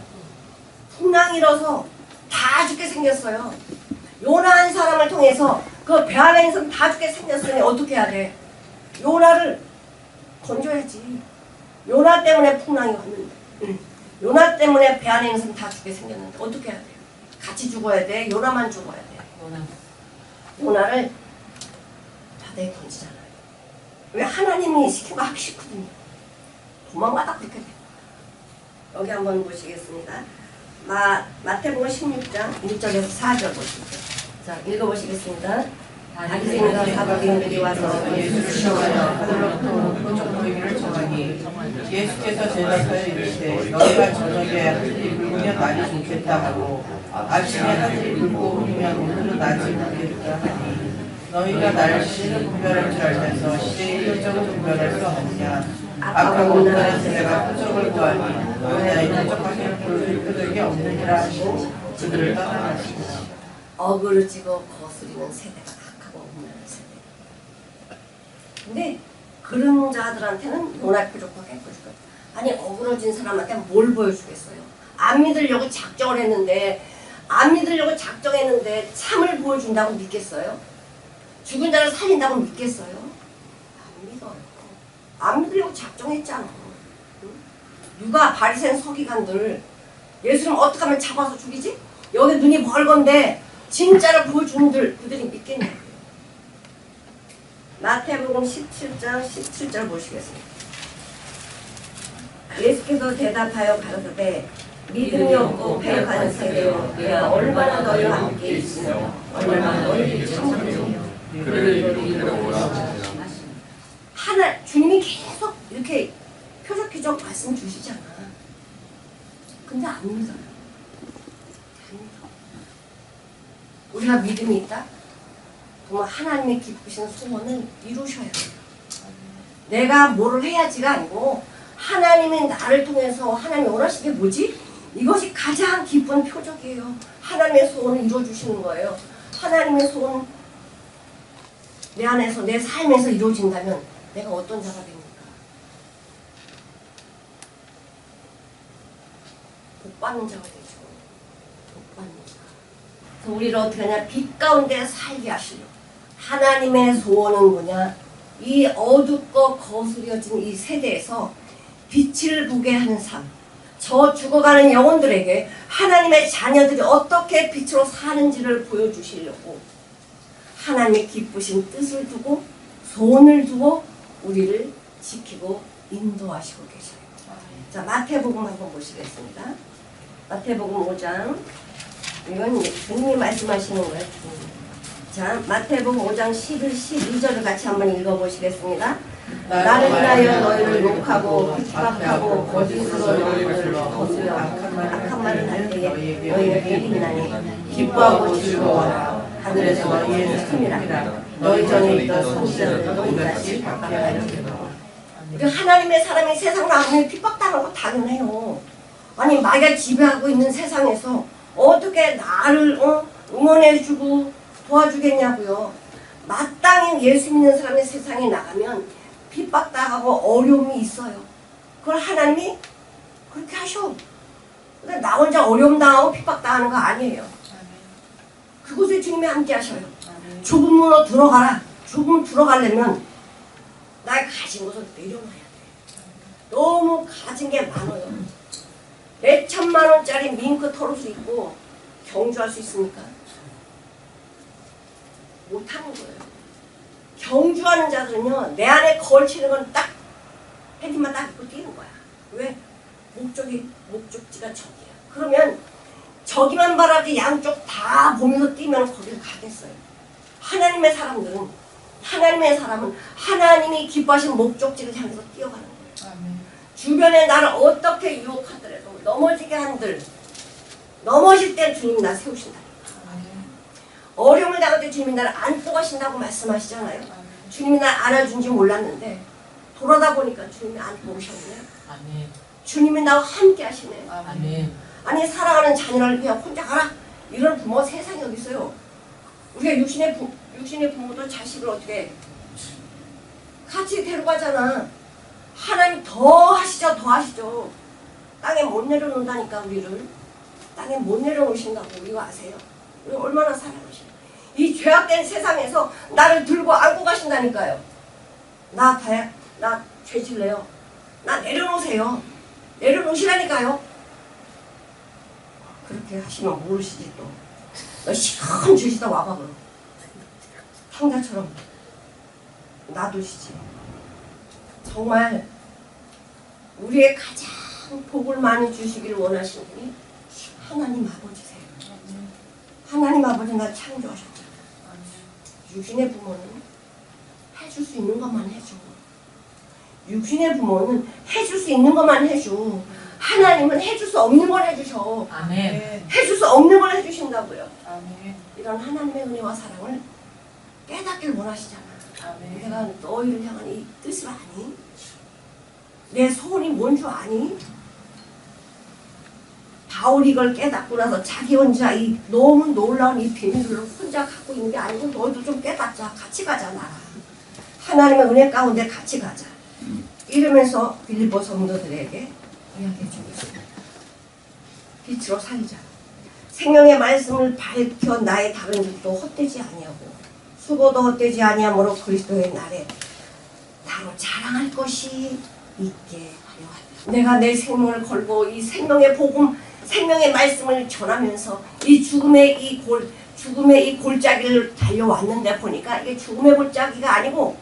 풍랑 일어서 다 죽게 생겼어요. 요나 한 사람을 통해서 그 배 안에 있는 다 죽게 생겼으니 어떻게 해야 돼? 요나를 건져야지. 요나 때문에 풍랑이 왔는데 요나 때문에 배 안에 있는 사람 다 죽게 생겼는데 어떻게 해야 돼? 같이 죽어야 돼? 요나만 죽어야 돼? 요나를 바다에 던지잖아요. 왜? 하나님이 시키고 하기 싫거든요. 도망가다 그렇게 돼. 여기 한번 보시겠습니다. 마태복음 16장 1절에서 4절 보시죠. 자, 읽어보시겠습니다. 다리새인과 사두개인들이 와서 예수를 시험하여 하늘로부터 표적 보이기를 청하니 예수께서 대답하여 이르시되 너희가 저녁에 하늘이 붉으면 날이 좋겠다 하고 아침에 하늘이 붉고 흐리면 오늘은 낮이 붉겠다 하니 너희가 날씨를 분별할 줄 알면서 시대의 표적을 분별할 수 없느냐. 악하고 음란한 세대가 표적을 구하니 너희가 이 표적밖에 볼 표적이 없느니라 하시고 그들을 떠나가시니. 어그러지고 거스리는 세대가 악하고 음란한 세대. 근데 그런 자들한테는 요나 표적밖에 안 보여줄 거예요. 아니 어그러진 사람한테 뭘 보여주겠어요? 안 믿으려고 작정했는데 참을 보여준다고 믿겠어요? 죽은 자를 살린다고 믿겠어요? 안 믿어요. 안 믿으려고 작정했잖아. 응? 누가 바리새인 서기관들 예수님 어떻게 하면 잡아서 죽이지? 여기 눈이 멀건데 진짜를 보여주는들 그들이 믿겠냐고요. 마태복음 17장 17절 보시겠습니다. 예수께서 대답하여 가라사대 믿음이 없고 패역하는 세대여 내가 얼마나 너희와 함께 있으며 얼마나 너희를 참으리요. 하나 주님이 계속 이렇게 표적 기적 말씀 주시잖아. 근데 안 믿어요. 안 믿어. 우리가 믿음이 있다? 정말 하나님의 기쁘신 소원을 이루셔야 돼요. 내가 뭐를 해야지가 아니고 하나님이 나를 통해서 하나님이 원하시는 게 뭐지? 이것이 가장 기쁜 표적이에요. 하나님의 소원을 이루어주시는 거예요. 하나님의 소원 내 안에서 내 삶에서 이루어진다면 내가 어떤 자가 됩니까? 복 받는 자가 되죠. 복 핍박받는 자. 그래서 우리를 어떻게 하냐? 빛 가운데 살게 하시려고. 하나님의 소원은 뭐냐? 이 어둡고 거스려진 이 세대에서 빛을 보게 하는 삶. 저 죽어가는 영혼들에게 하나님의 자녀들이 어떻게 빛으로 사는지를 보여주시려고 하나님의 기쁘신 뜻을 두고 소원을 두고 우리를 지키고 인도하시고 계셔요. 자, 마태복음 한번 보시겠습니다. 마태복음 5장. 이건 주님이 말씀하시는 거예요. 자, 마태복음 5장 11, 12절을 같이 한번 읽어보시겠습니다. 나를 인하여 너희를 욕하고 핍박하고 거짓으로 너희를 거스려 악한 말을 할 때에 너희는 비리나니 기뻐하고 즐거워하라. 하늘에서 너희를 씀이라. 너희 전에 있던 선지자들 너희 다시 박해하리라. 하나님의 사람이 세상으로 아무리 핍박당하는 거 당연해요. 아니 마귀가 지배하고 있는 세상에서 어떻게 나를 응원해주고 도와주겠냐고요. 마땅히 예수 믿는 사람의 세상에 나가면 핍박당하고 어려움이 있어요. 그걸 하나님이 그렇게 하셔. 근데 나 혼자 어려움 당하고 핍박당하는 거 아니에요. 그곳에 주님이 함께 하셔요. 좁은 문으로 들어가라. 좁은 문 들어가려면 나 가진 것을 내려놔야 돼. 너무 가진 게 많아요. 내 1,000만 원짜리 밍크 털을 수 있고 경주할 수 있습니까? 못하는 거예요. 경주하는 자들은요, 내 안에 걸치는 건 딱 팬티만 딱 입고 뛰는 거야. 왜? 목적지가 저기야. 그러면 저기만 바라지 양쪽 다 보면서 뛰면 거기를 가겠어요. 하나님의 사람은 하나님이 기뻐하신 목적지를 향해서 뛰어가는 거예요. 아멘. 주변에 나를 어떻게 유혹하더라도 넘어지게 한들 넘어질 때 주님이 나 세우신다니까. 어려움을 당할 때 주님이 나를 안고 가신다고 말씀하시잖아요. 주님이 날 안아준지 몰랐는데 돌아다 보니까 주님이 안고 오셨네. 아멘. 주님이 나와 함께 하시네. 아멘. 아니 사랑하는 자녀를 그냥 혼자 가라 이런 부모 세상에 어디 있어요. 우리가 육신의 부모도 자식을 어떻게 같이 데려가잖아. 하나님 더 하시죠. 땅에 못 내려놓는다니까. 우리를 땅에 못 내려놓으신다고. 이거 아세요? 우리 얼마나 사랑하시나. 이 죄악된 세상에서 나를 들고 안고 가신다니까요. 나 죄질래요. 나 내려놓으세요. 내려놓으시라니까요. 그렇게 하시면 모르시지 또. 너 시큰 주시다 와봐 그럼. 탕자처럼 놔두시지. 정말 우리의 가장 복을 많이 주시기를 원하시는 분이 하나님 아버지세요. 하나님 아버지 날 창조하셨잖아요. 육신의 부모는 해줄 수 있는 것만 해줘. 육신의 부모는 해줄 수 있는 것만 해줘. 하나님은 해줄 수 없는 걸 해주셔. 아멘. 해줄 수 없는 걸 해주신다고요. 아멘. 이런 하나님의 은혜와 사랑을 깨닫길 원하시잖아. 아멘. 내가 너희를 향한 이 뜻을 아니? 내 소원이 뭔 줄 아니? 바울이 이걸 깨닫고 나서 자기 혼자 이 너무 놀라운 이 비밀을 혼자 갖고 있는 게 아니고 너희도 좀 깨닫자. 같이 가자 나랑. 하나님의 은혜 가운데 같이 가자. 이러면서 빌립보 성도들에게 이야기해 주고 있습니다. 빛으로 살자. 생명의 말씀을 밝혀 나의 다른 일도 헛되지 아니하고 수고도 헛되지 아니하므로 그리스도의 날에 나로 자랑할 것이 있게 하려 하다. 내가 내 생명을 걸고 이 생명의 복음, 생명의 말씀을 전하면서 이 죽음의 이 골짜기를 달려왔는데 보니까 이게 죽음의 골짜기가 아니고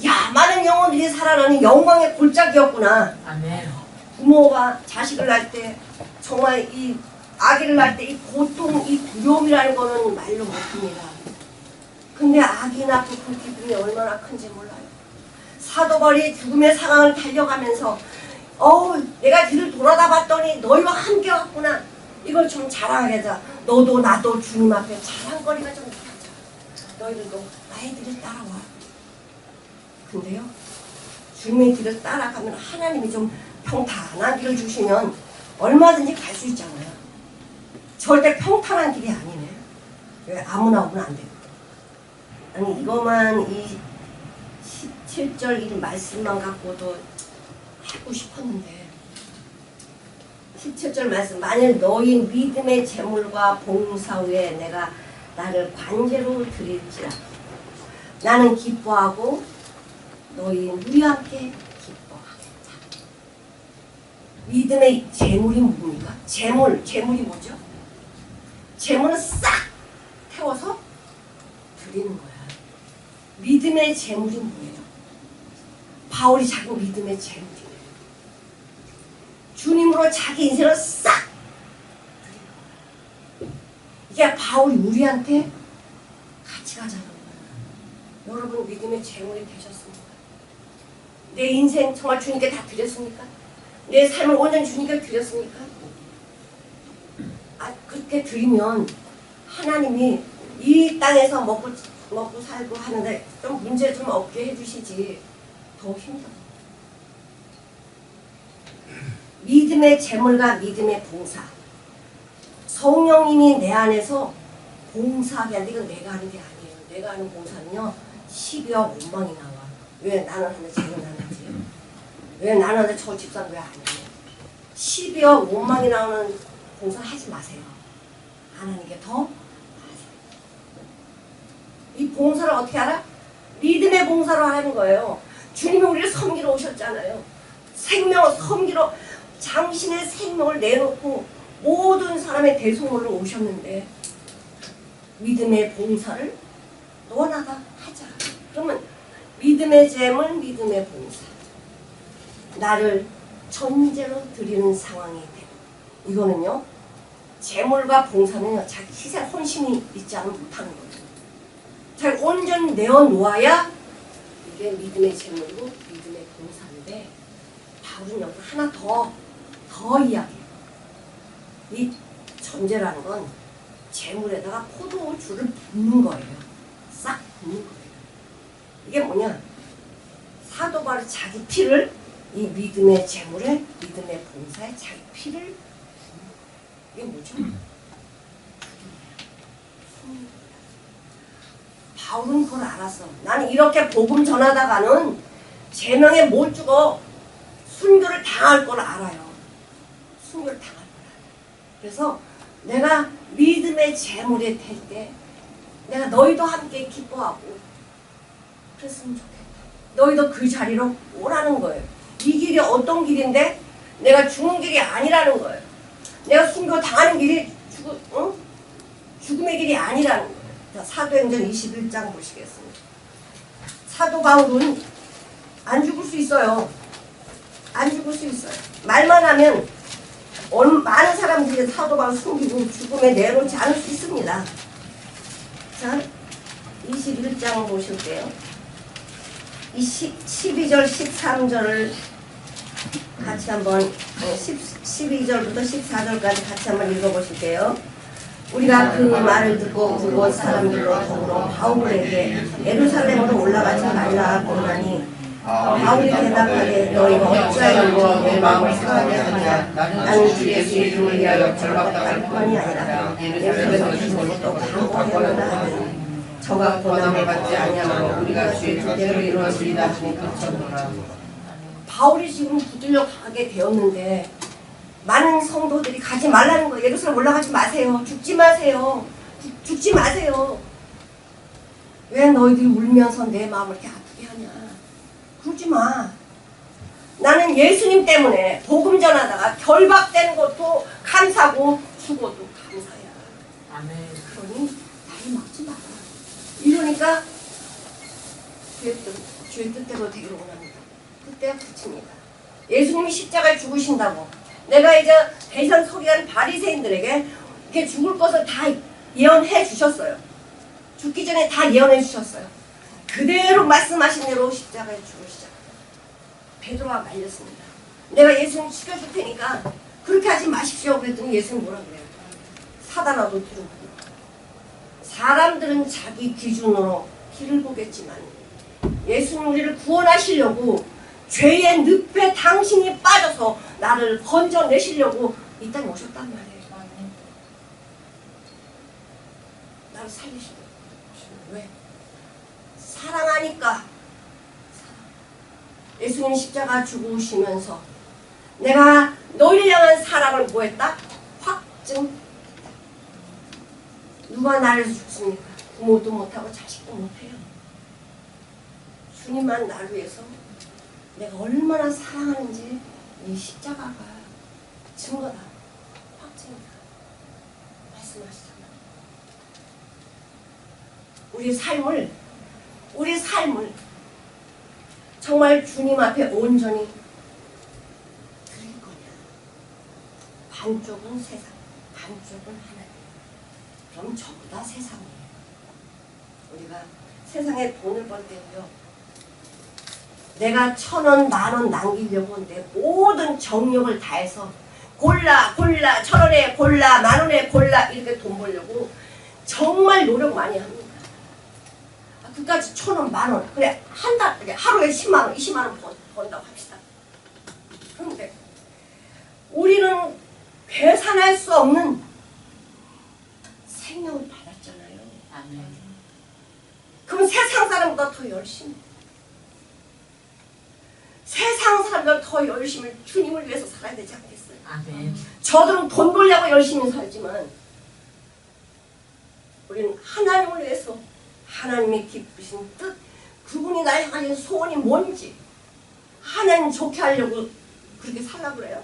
야 많은 영혼들이 살아나는 영광의 골짜기였구나. 아멘. 부모가 자식을 낳을 때 정말 이 아기를 낳을 때 이 고통, 이 두려움이라는 거는 말로 못합니다. 근데 아기 낳고 그 기쁨이 얼마나 큰지 몰라요. 사도 바울이 죽음의 상황을 달려가면서 내가 뒤를 돌아다 봤더니 너희와 함께 왔구나. 이걸 좀 자랑하자. 너도 나도 주님 앞에 자랑거리가 좀 있자. 너희들도 나의 뒤를 따라와. 근데요, 주님의 길을 따라가면 하나님이 좀 평탄한 길을 주시면 얼마든지 갈 수 있잖아요. 절대 평탄한 길이 아니네. 왜 아무나 오면 안 돼요. 아니 이거만 이 17절 이 말씀만 갖고도 하고 싶었는데 17절 말씀. 만일 너희 믿음의 재물과 봉사 후에 내가 나를 관제로 드릴지라 나는 기뻐하고 너희 누리와 함께 기뻐하겠다. 믿음의 재물이 뭡니까? 재물이 뭐죠? 재물은 싹 태워서 드리는 거야. 믿음의 재물이 뭐예요? 바울이 자기 믿음의 재물이에요. 주님으로 자기 인생을 싹 드리는 거야. 이게 바울이 우리한테 같이 가자는 거야. 여러분 믿음의 재물이 되셨습니까? 내 인생 정말 주님께 다 드렸습니까? 내 삶을 온전히 주님께 드렸습니까? 그렇게 드리면 하나님이 이 땅에서 먹고 살고 하는데 좀 문제 좀 없게 해주시지 더 힘들어. 믿음의 재물과 믿음의 봉사. 성령님이 내 안에서 봉사하게 하는데 이건 내가 하는 게 아니에요. 내가 하는 봉사는요 12억 5망이 나와. 왜 나는 하는데 쟤는 안 하지? 왜 나는 하는데 저 집사는 왜 안 해? 12억 5망이 나오는 봉사 하지 마세요. 안 하는 게 더 나아요. 이 봉사를 어떻게 알아? 믿음의 봉사로 하는 거예요. 주님이 우리를 섬기러 오셨잖아요. 생명을 섬기러 당신의 생명을 내놓고 모든 사람의 대속물로 오셨는데 믿음의 봉사를 너와 나가 하자. 그러면 믿음의 재물, 믿음의 봉사. 나를 전제로 드리는 상황이 되고 이거는요. 재물과 봉사는요. 자기 희생 헌신이 있지 않으면 못하는 거예요. 잘 온전히 내어놓아야 이게 믿음의 재물이고 믿음의 봉사인데 바울은 여기서 하나 더 이야기해요. 이 전제라는 건 재물에다가 포도주를 붓는 거예요. 싹 붓는 거예요. 이게 뭐냐? 사도 바울이 자기 피를 이 믿음의 재물에 믿음의 봉사에 자기 피를 붓는 거예요. 이게 뭐죠? 바울은 그걸 알았어. 나는 이렇게 복음 전하다가는 제명에 못 죽어. 순교를 당할 걸 알아요. 순교를 당할 걸 알아요. 그래서 내가 믿음의 재물이 될 때 내가 너희도 함께 기뻐하고 그랬으면 좋겠다. 너희도 그 자리로 오라는 거예요. 이 길이 어떤 길인데 내가 죽는 길이 아니라는 거예요. 내가 순교 당하는 길이 죽음의 길이 아니라는 거예요. 자, 사도행전 21장 보시겠습니다. 사도 바울은 안 죽을 수 있어요. 안 죽을 수 있어요. 말만 하면 많은 사람들이 사도 바울 숨기고 죽음에 내놓지 않을 수 있습니다. 자, 21장 보실게요. 이 12절, 13절을 같이 한번 12절부터 14절까지 같이 한번 읽어보실게요. 우리가 그 말을 듣고 그곳 사람들로 더불어 바울에게 예루살렘으로 올라가지 말라 보나니 바울이 대답하되 너희가 어찌하여 내 마음을 상하게 하느냐. 나는 주 예수 이름을 위하여 결박당할 뿐이 아니라 예루살렘에서 죽은 것도 강구하려다 하니 저가 고난을 받지 아니하므로 우리가 주의 뜻대로 이루어지리다 하니 그처노라. 바울이 지금 붙들려 가게 되었는데 많은 성도들이 가지 말라는 거예요. 예루살렘 올라가지 마세요. 죽지 마세요. 죽지 마세요. 왜 너희들이 울면서 내 마음을 이렇게 아프게 하냐. 그러지 마. 나는 예수님 때문에 복음 전하다가 결박되는 것도 감사고 죽어도 감사야. 아멘. 그러니 나를 막지 마라. 이러니까 주의 뜻대로 되기를 원합니다. 그때가 끝입니다. 예수님이 십자가에 죽으신다고 내가 이제 대선 서기관 바리새인들에게 이렇게 죽을 것을 다 예언해 주셨어요. 죽기 전에 다 예언해 주셨어요. 그대로 말씀하신 대로 십자가에 죽으시자. 베드로가 말렸습니다. 내가 예수님 죽여줄 테니까 그렇게 하지 마십시오. 그랬더니 예수님 뭐라 그래요? 사단아도 뒤로 보고. 사람들은 자기 기준으로 길을 보겠지만 예수님 우리를 구원하시려고 죄의 늪에 당신이 빠져서 나를 건져내시려고 이 땅에 오셨단 말이에요. 나를 살리시려고. 왜? 사랑하니까. 예수님 십자가 죽으시면서 내가 너희를 향한 사랑 사람을 뭐 했다? 확증. 누가 나를 죽습니까? 부모도 못하고 자식도 못해요. 주님만 나를 위해서 내가 얼마나 사랑하는지 이 십자가가 증거다. 확증이다. 말씀하시잖아요. 우리 삶을 정말 주님 앞에 온전히 드릴 거냐. 반쪽은 세상, 반쪽은 하나님. 그럼 저보다 세상이에요. 우리가 세상에 돈을 벌 때도요. 내가 1,000원, 10,000원 남기려고 내 모든 정력을 다해서 골라 1,000원에 골라 10,000원에 골라 이렇게 돈 벌려고 정말 노력 많이 합니다. 그까지 1,000원, 10,000원 그래 한 달 하루에 10만 원, 20만 원 번다고 합시다. 그런데 우리는 계산할 수 없는 생명을 받았잖아요. 아멘. 그럼 세상 사람보다 더 열심히 세상 사람보다 더 열심히 주님을 위해서 살아야 되지 않겠어요? 아멘. 저들은 돈 벌려고 열심히 살지만 우리는 하나님을 위해서 하나님의 기쁘신 뜻 그분이 나의 가진 소원이 뭔지 하나님 좋게 하려고 그렇게 살라고 그래요?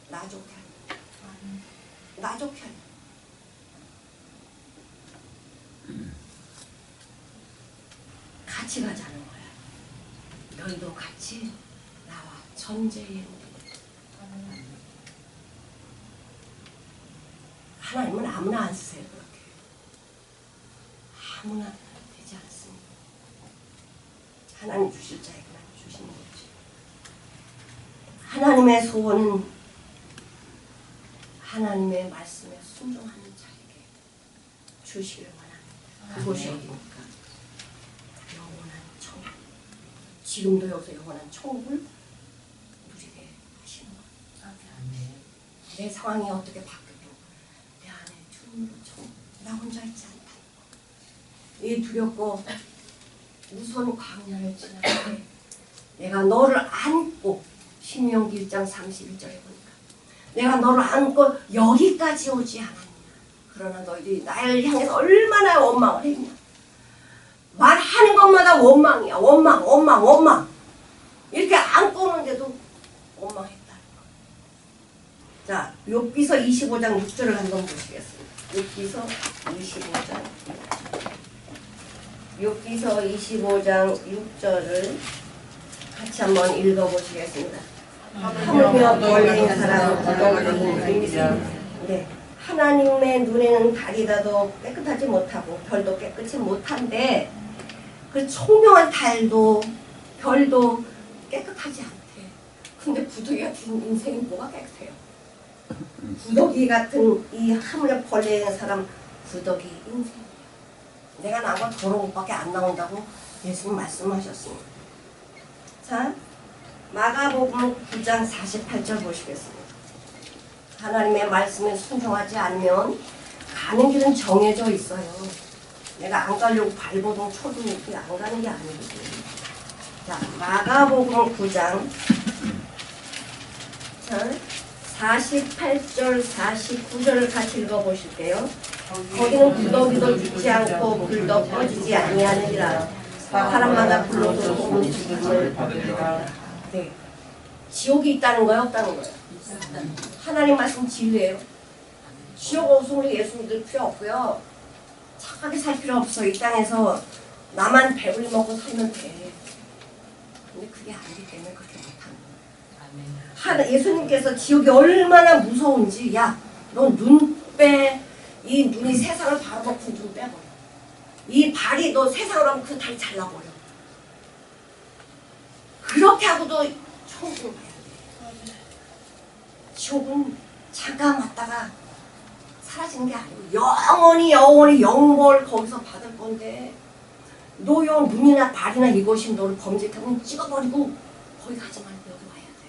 나 좋게 하려고 나 좋게 하려고 같이 가자는 거야. 너희도 같이 나와 전제의 우리 하나님은 아무나 안 쓰세요. 그렇게 아무나 되지 않습니다. 하나님 주실 자에게만 주시는 거지. 하나님의 소원은 하나님의 말씀에 순종하는 자에게 주시길 원합니다. 그것이 어디입니까? 영원한 천국. 지금도 여기서 영원한 천국을 누리게 하시는 것. 내 상황이 어떻게 바뀌어도 내 안에 주님으로 천국. 나 혼자 있지 않다. 이 두렵고 무서운 광야를 지날 때 내가 너를 안고 신명기 1장 31절에 보니까 내가 너를 안고 여기까지 오지 않았냐. 그러나 너희들이 나를 향해서 얼마나 원망을 했냐. 말하는 것마다 원망이야. 원망. 이렇게 안고 오는데도 원망했다. 자, 욥기서 25장 6절을 한번 보시겠습니다. 욥기서 25장 6절을 같이 한번 읽어보시겠습니다. 하물며 벌린 사람 네. 하나님의 눈에는 달이라도 깨끗하지 못하고 별도 깨끗이 못한데 그 총명한 달도 별도 깨끗하지 않대. 근데 구더기 같은 인생이 뭐가 깨끗해요? 구더기 같은 이 하물며 벌린 사람 구더기 인생. 내가 나와 더러운 것밖에 안 나온다고 예수님 말씀하셨습니다. 자, 마가복음 9장 48절 보시겠습니다. 하나님의 말씀에 순종하지 않으면 가는 길은 정해져 있어요. 내가 안 가려고 발버둥 쳐도 이렇게 안 가는 게 아니거든요. 자, 마가복음 9장 자, 48절, 49절을 같이 읽어보실게요. 거기는 구더기도 죽지 않고 불도 꺼지지 아니하느니라. 사람마다 불로도 소문이 죽음을 받으리라. 네. 지옥이 있다는 거예요? 없다는 거예요? 하나님 말씀 진리예요. 지옥 없으므로 예수 믿을 필요 없고요. 착하게 살 필요 없어. 이 땅에서 나만 배불리 먹고 살면 돼. 근데 그게 아니기 때문에 그렇게 못하는 거예요. 예수님께서 지옥이 얼마나 무서운지 야, 너 눈 빼. 이 눈이 세상을 바라보고 눈 빼버려. 이 발이 너 세상으로 하면 그 다리 잘라버려. 그렇게 하고도 천국을 가야 돼. 지옥은 잠깐 왔다가 사라지는 게 아니고 영원히 영벌 거기서 받을 건데 너요 눈이나 발이나 이것이 너를 범죄하면 찍어버리고 거기 가지 말고 여기 와야 돼.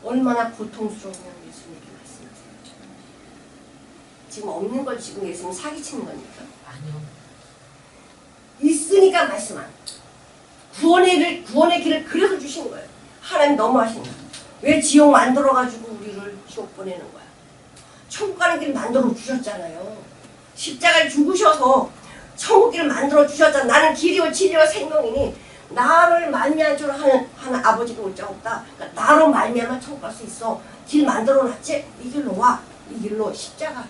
얼마나 고통스러우면 예수님께 말씀하세요. 지금 없는 걸 지금 예수님 사기치는 겁니까? 아니요. 있으니까 말씀 안. 구원의 길을 그래서 주신 거예요. 하나님 너무하신 거예요. 왜 지옥 만들어가지고 우리를 지옥 보내는 거야? 천국 가는 길 만들어 주셨잖아요. 십자가를 죽으셔서 천국 길을 만들어 주셨잖아. 나는 길이요 진리와 생명이니 나를 말미암은 줄 하는 아버지도 올 자 없다. 그러니까 나로 말미암아 천국 갈 수 있어. 길 만들어 놨지? 이 길로 와. 이 길로 십자가.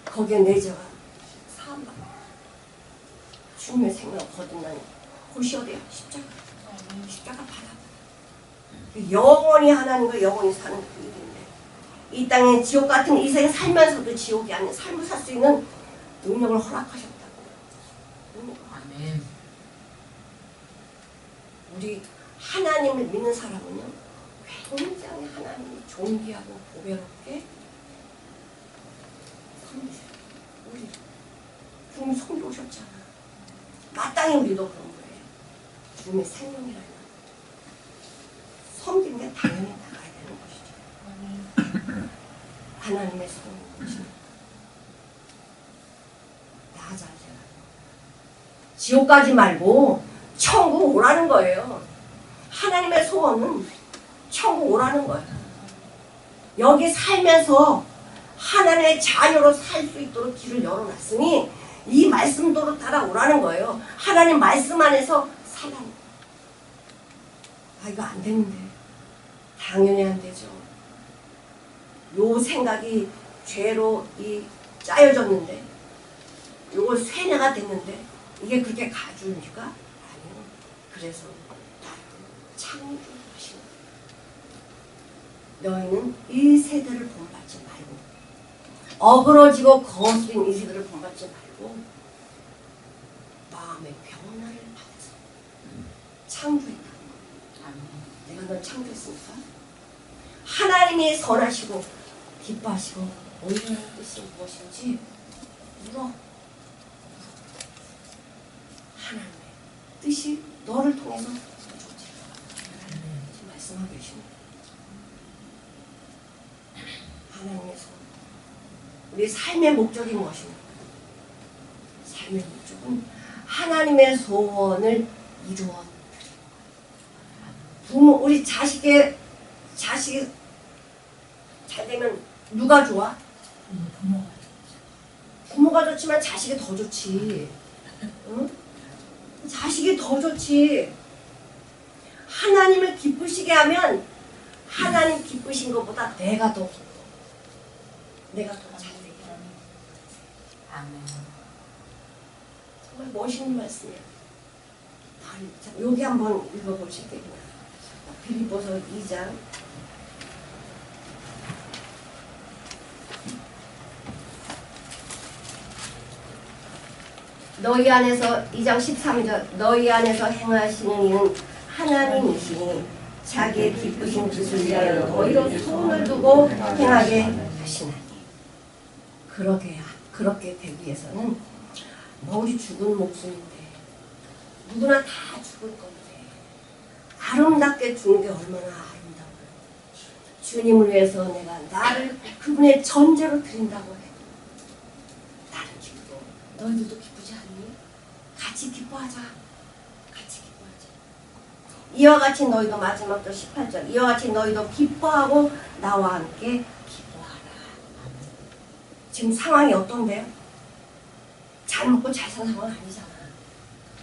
거기에 내 죄가 사함받아. 주님의 생명을 거듭나는 곳이 어디야? 십자가. 십자가 받아. 영원히 하나님과 영원히 사는 그 일인데 이 땅에 지옥 같은 인생 살면서도 지옥이 아닌 삶을 살 수 있는 능력을 허락하셨다고. 아멘. 우리 하나님을 믿는 사람은요 굉장히 하나님이 존귀하고 보배롭게 섬기세요. 우리 주님 섬겨오셨잖아. 마땅히 우리도 그런 거예요. 주님의 생명이라는 섬기는 게 당연히 나가야 되는 것이죠. 하나님의 소원이죠. 나가자 제가. 지옥 가지 말고 천국 오라는 거예요. 하나님의 소원은 천국 오라는 거예요. 여기 살면서 하나님의 자녀로 살 수 있도록 길을 열어놨으니 이 말씀대로 따라오라는 거예요. 하나님 말씀 안에서 살라는 거예요. 아 이거 안 되는데. 당연히 안 되죠. 요 생각이 죄로 짜여졌는데 요거 쇠뇌가 됐는데 이게 그렇게 가주니까 아니요. 그래서 나를 창조하신 거예요. 너희는 이 세대를 본받지 말고 어그러지고 거스린 이 세대를 본받지 말고 마음의 변화를 받아서 창조했다. 내가 널 창조했으니까 하나님이 선하시고 기뻐하시고 온전한 뜻이 무엇인지 물어. 하나님의 뜻이 너를 통해서 이루어지라. 지금 말씀하고 계십니다. 하나님의 소원. 우리 삶의 목적이 무엇입니까? 삶의 목적은 하나님의 소원을 이루어 부모, 우리 자식이 잘 되면 누가 좋아? 부모가 좋지만 자식이 더 좋지. 응? 자식이 더 좋지. 하나님을 기쁘시게 하면 하나님 기쁘신 것보다 내가 더 기뻐. 내가 더 잘 되게. 아멘. 정말 멋있는 말씀이야. 여기 한번 읽어보실게요. 빌립보서 2장 너희 안에서 2장 13절 너희 안에서 행하시는 이는 하나님이시니 자기의 기쁘신 뜻을 위하여 너희로 소원을 두고 행하게 하시나니 그렇게 되기 위해서는 우리 죽은 목숨인데 누구나 다 죽을 건데 아름답게 죽는 게 얼마나 아름다워요. 주님을 위해서 내가 나를 그분의 전제로 드린다고 해. 나는 기뻐. 너희들도 기쁘지 않니? 같이 기뻐하자. 같이 기뻐하자. 이와 같이 너희도 마지막 절 18절 이와 같이 너희도 기뻐하고 나와 함께 기뻐하라. 지금 상황이 어떤데요? 잘 먹고 잘 사는 상황 아니잖아.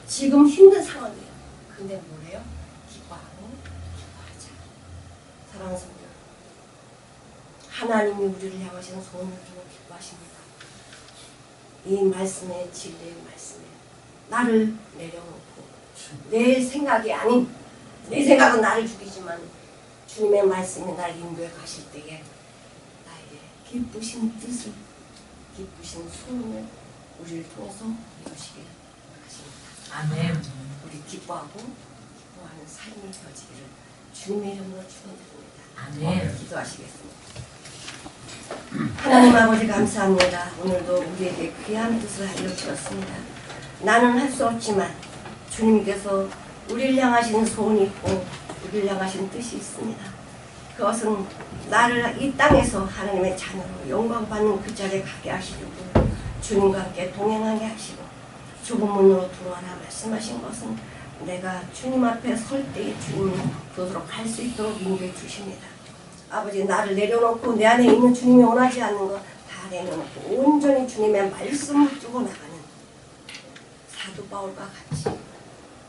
지금 힘든 상황이에요. 근데 뭐래요? 기뻐하고 기뻐하자. 사랑하는 성도 하나님이 우리를 향하시는 소원을 두고 기뻐하십니다. 이 말씀에 진리의 말씀에 나를 내려놓고 내 생각이 아닌 내 생각은 나를 죽이지만 주님의 말씀이 나를 인도해 가실 때에 나에게 기쁘신 뜻을 기쁘신 소원을 우리를 통해서 이루시게 하십니다. 아멘. 우리 기뻐하고 기뻐하는 삶이 되어지기를 주님의 이름으로 축원드립니다. 아멘. 기도하시겠습니다. 하나님 아버지 감사합니다. 오늘도 우리에게 귀한 뜻을 알려주셨습니다. 나는 할 수 없지만 주님께서 우리를 향하시는 소원이 있고 우리를 향하시는 뜻이 있습니다. 그것은 나를 이 땅에서 하나님의 자녀로 영광받는 그 자리에 가게 하시려고 주님과 함께 동행하게 하시고 좁은 문으로 들어와라 말씀하신 것은 내가 주님 앞에 설 때에 주님이 그곳으로 갈 수 있도록 인도해 주십니다. 아버지 나를 내려놓고 내 안에 있는 주님이 원하지 않는 거 다 내려놓고 온전히 주님의 말씀을 두고 나가는 사도 바울과 같이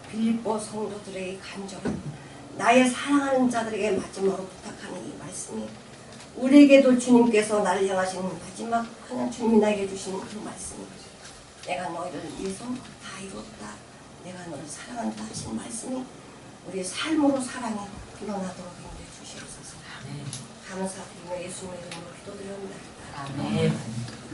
빌립보 성도들에게 간절한 나의 사랑하는 자들에게 마지막으로 부탁하는 이 말씀이 우리에게도 주님께서 나를 향하시는 마지막 그냥 주님이 나에게 주시는 그 말씀이 내가 너희를 위해서 다 이뤘다. 내가 너를 사랑한다 하신 말씀이 우리의 삶으로 사랑이 드러나도록 인도해 주시옵소서. 감사드리며 예수님의 이름으로 기도드립니다. 아멘.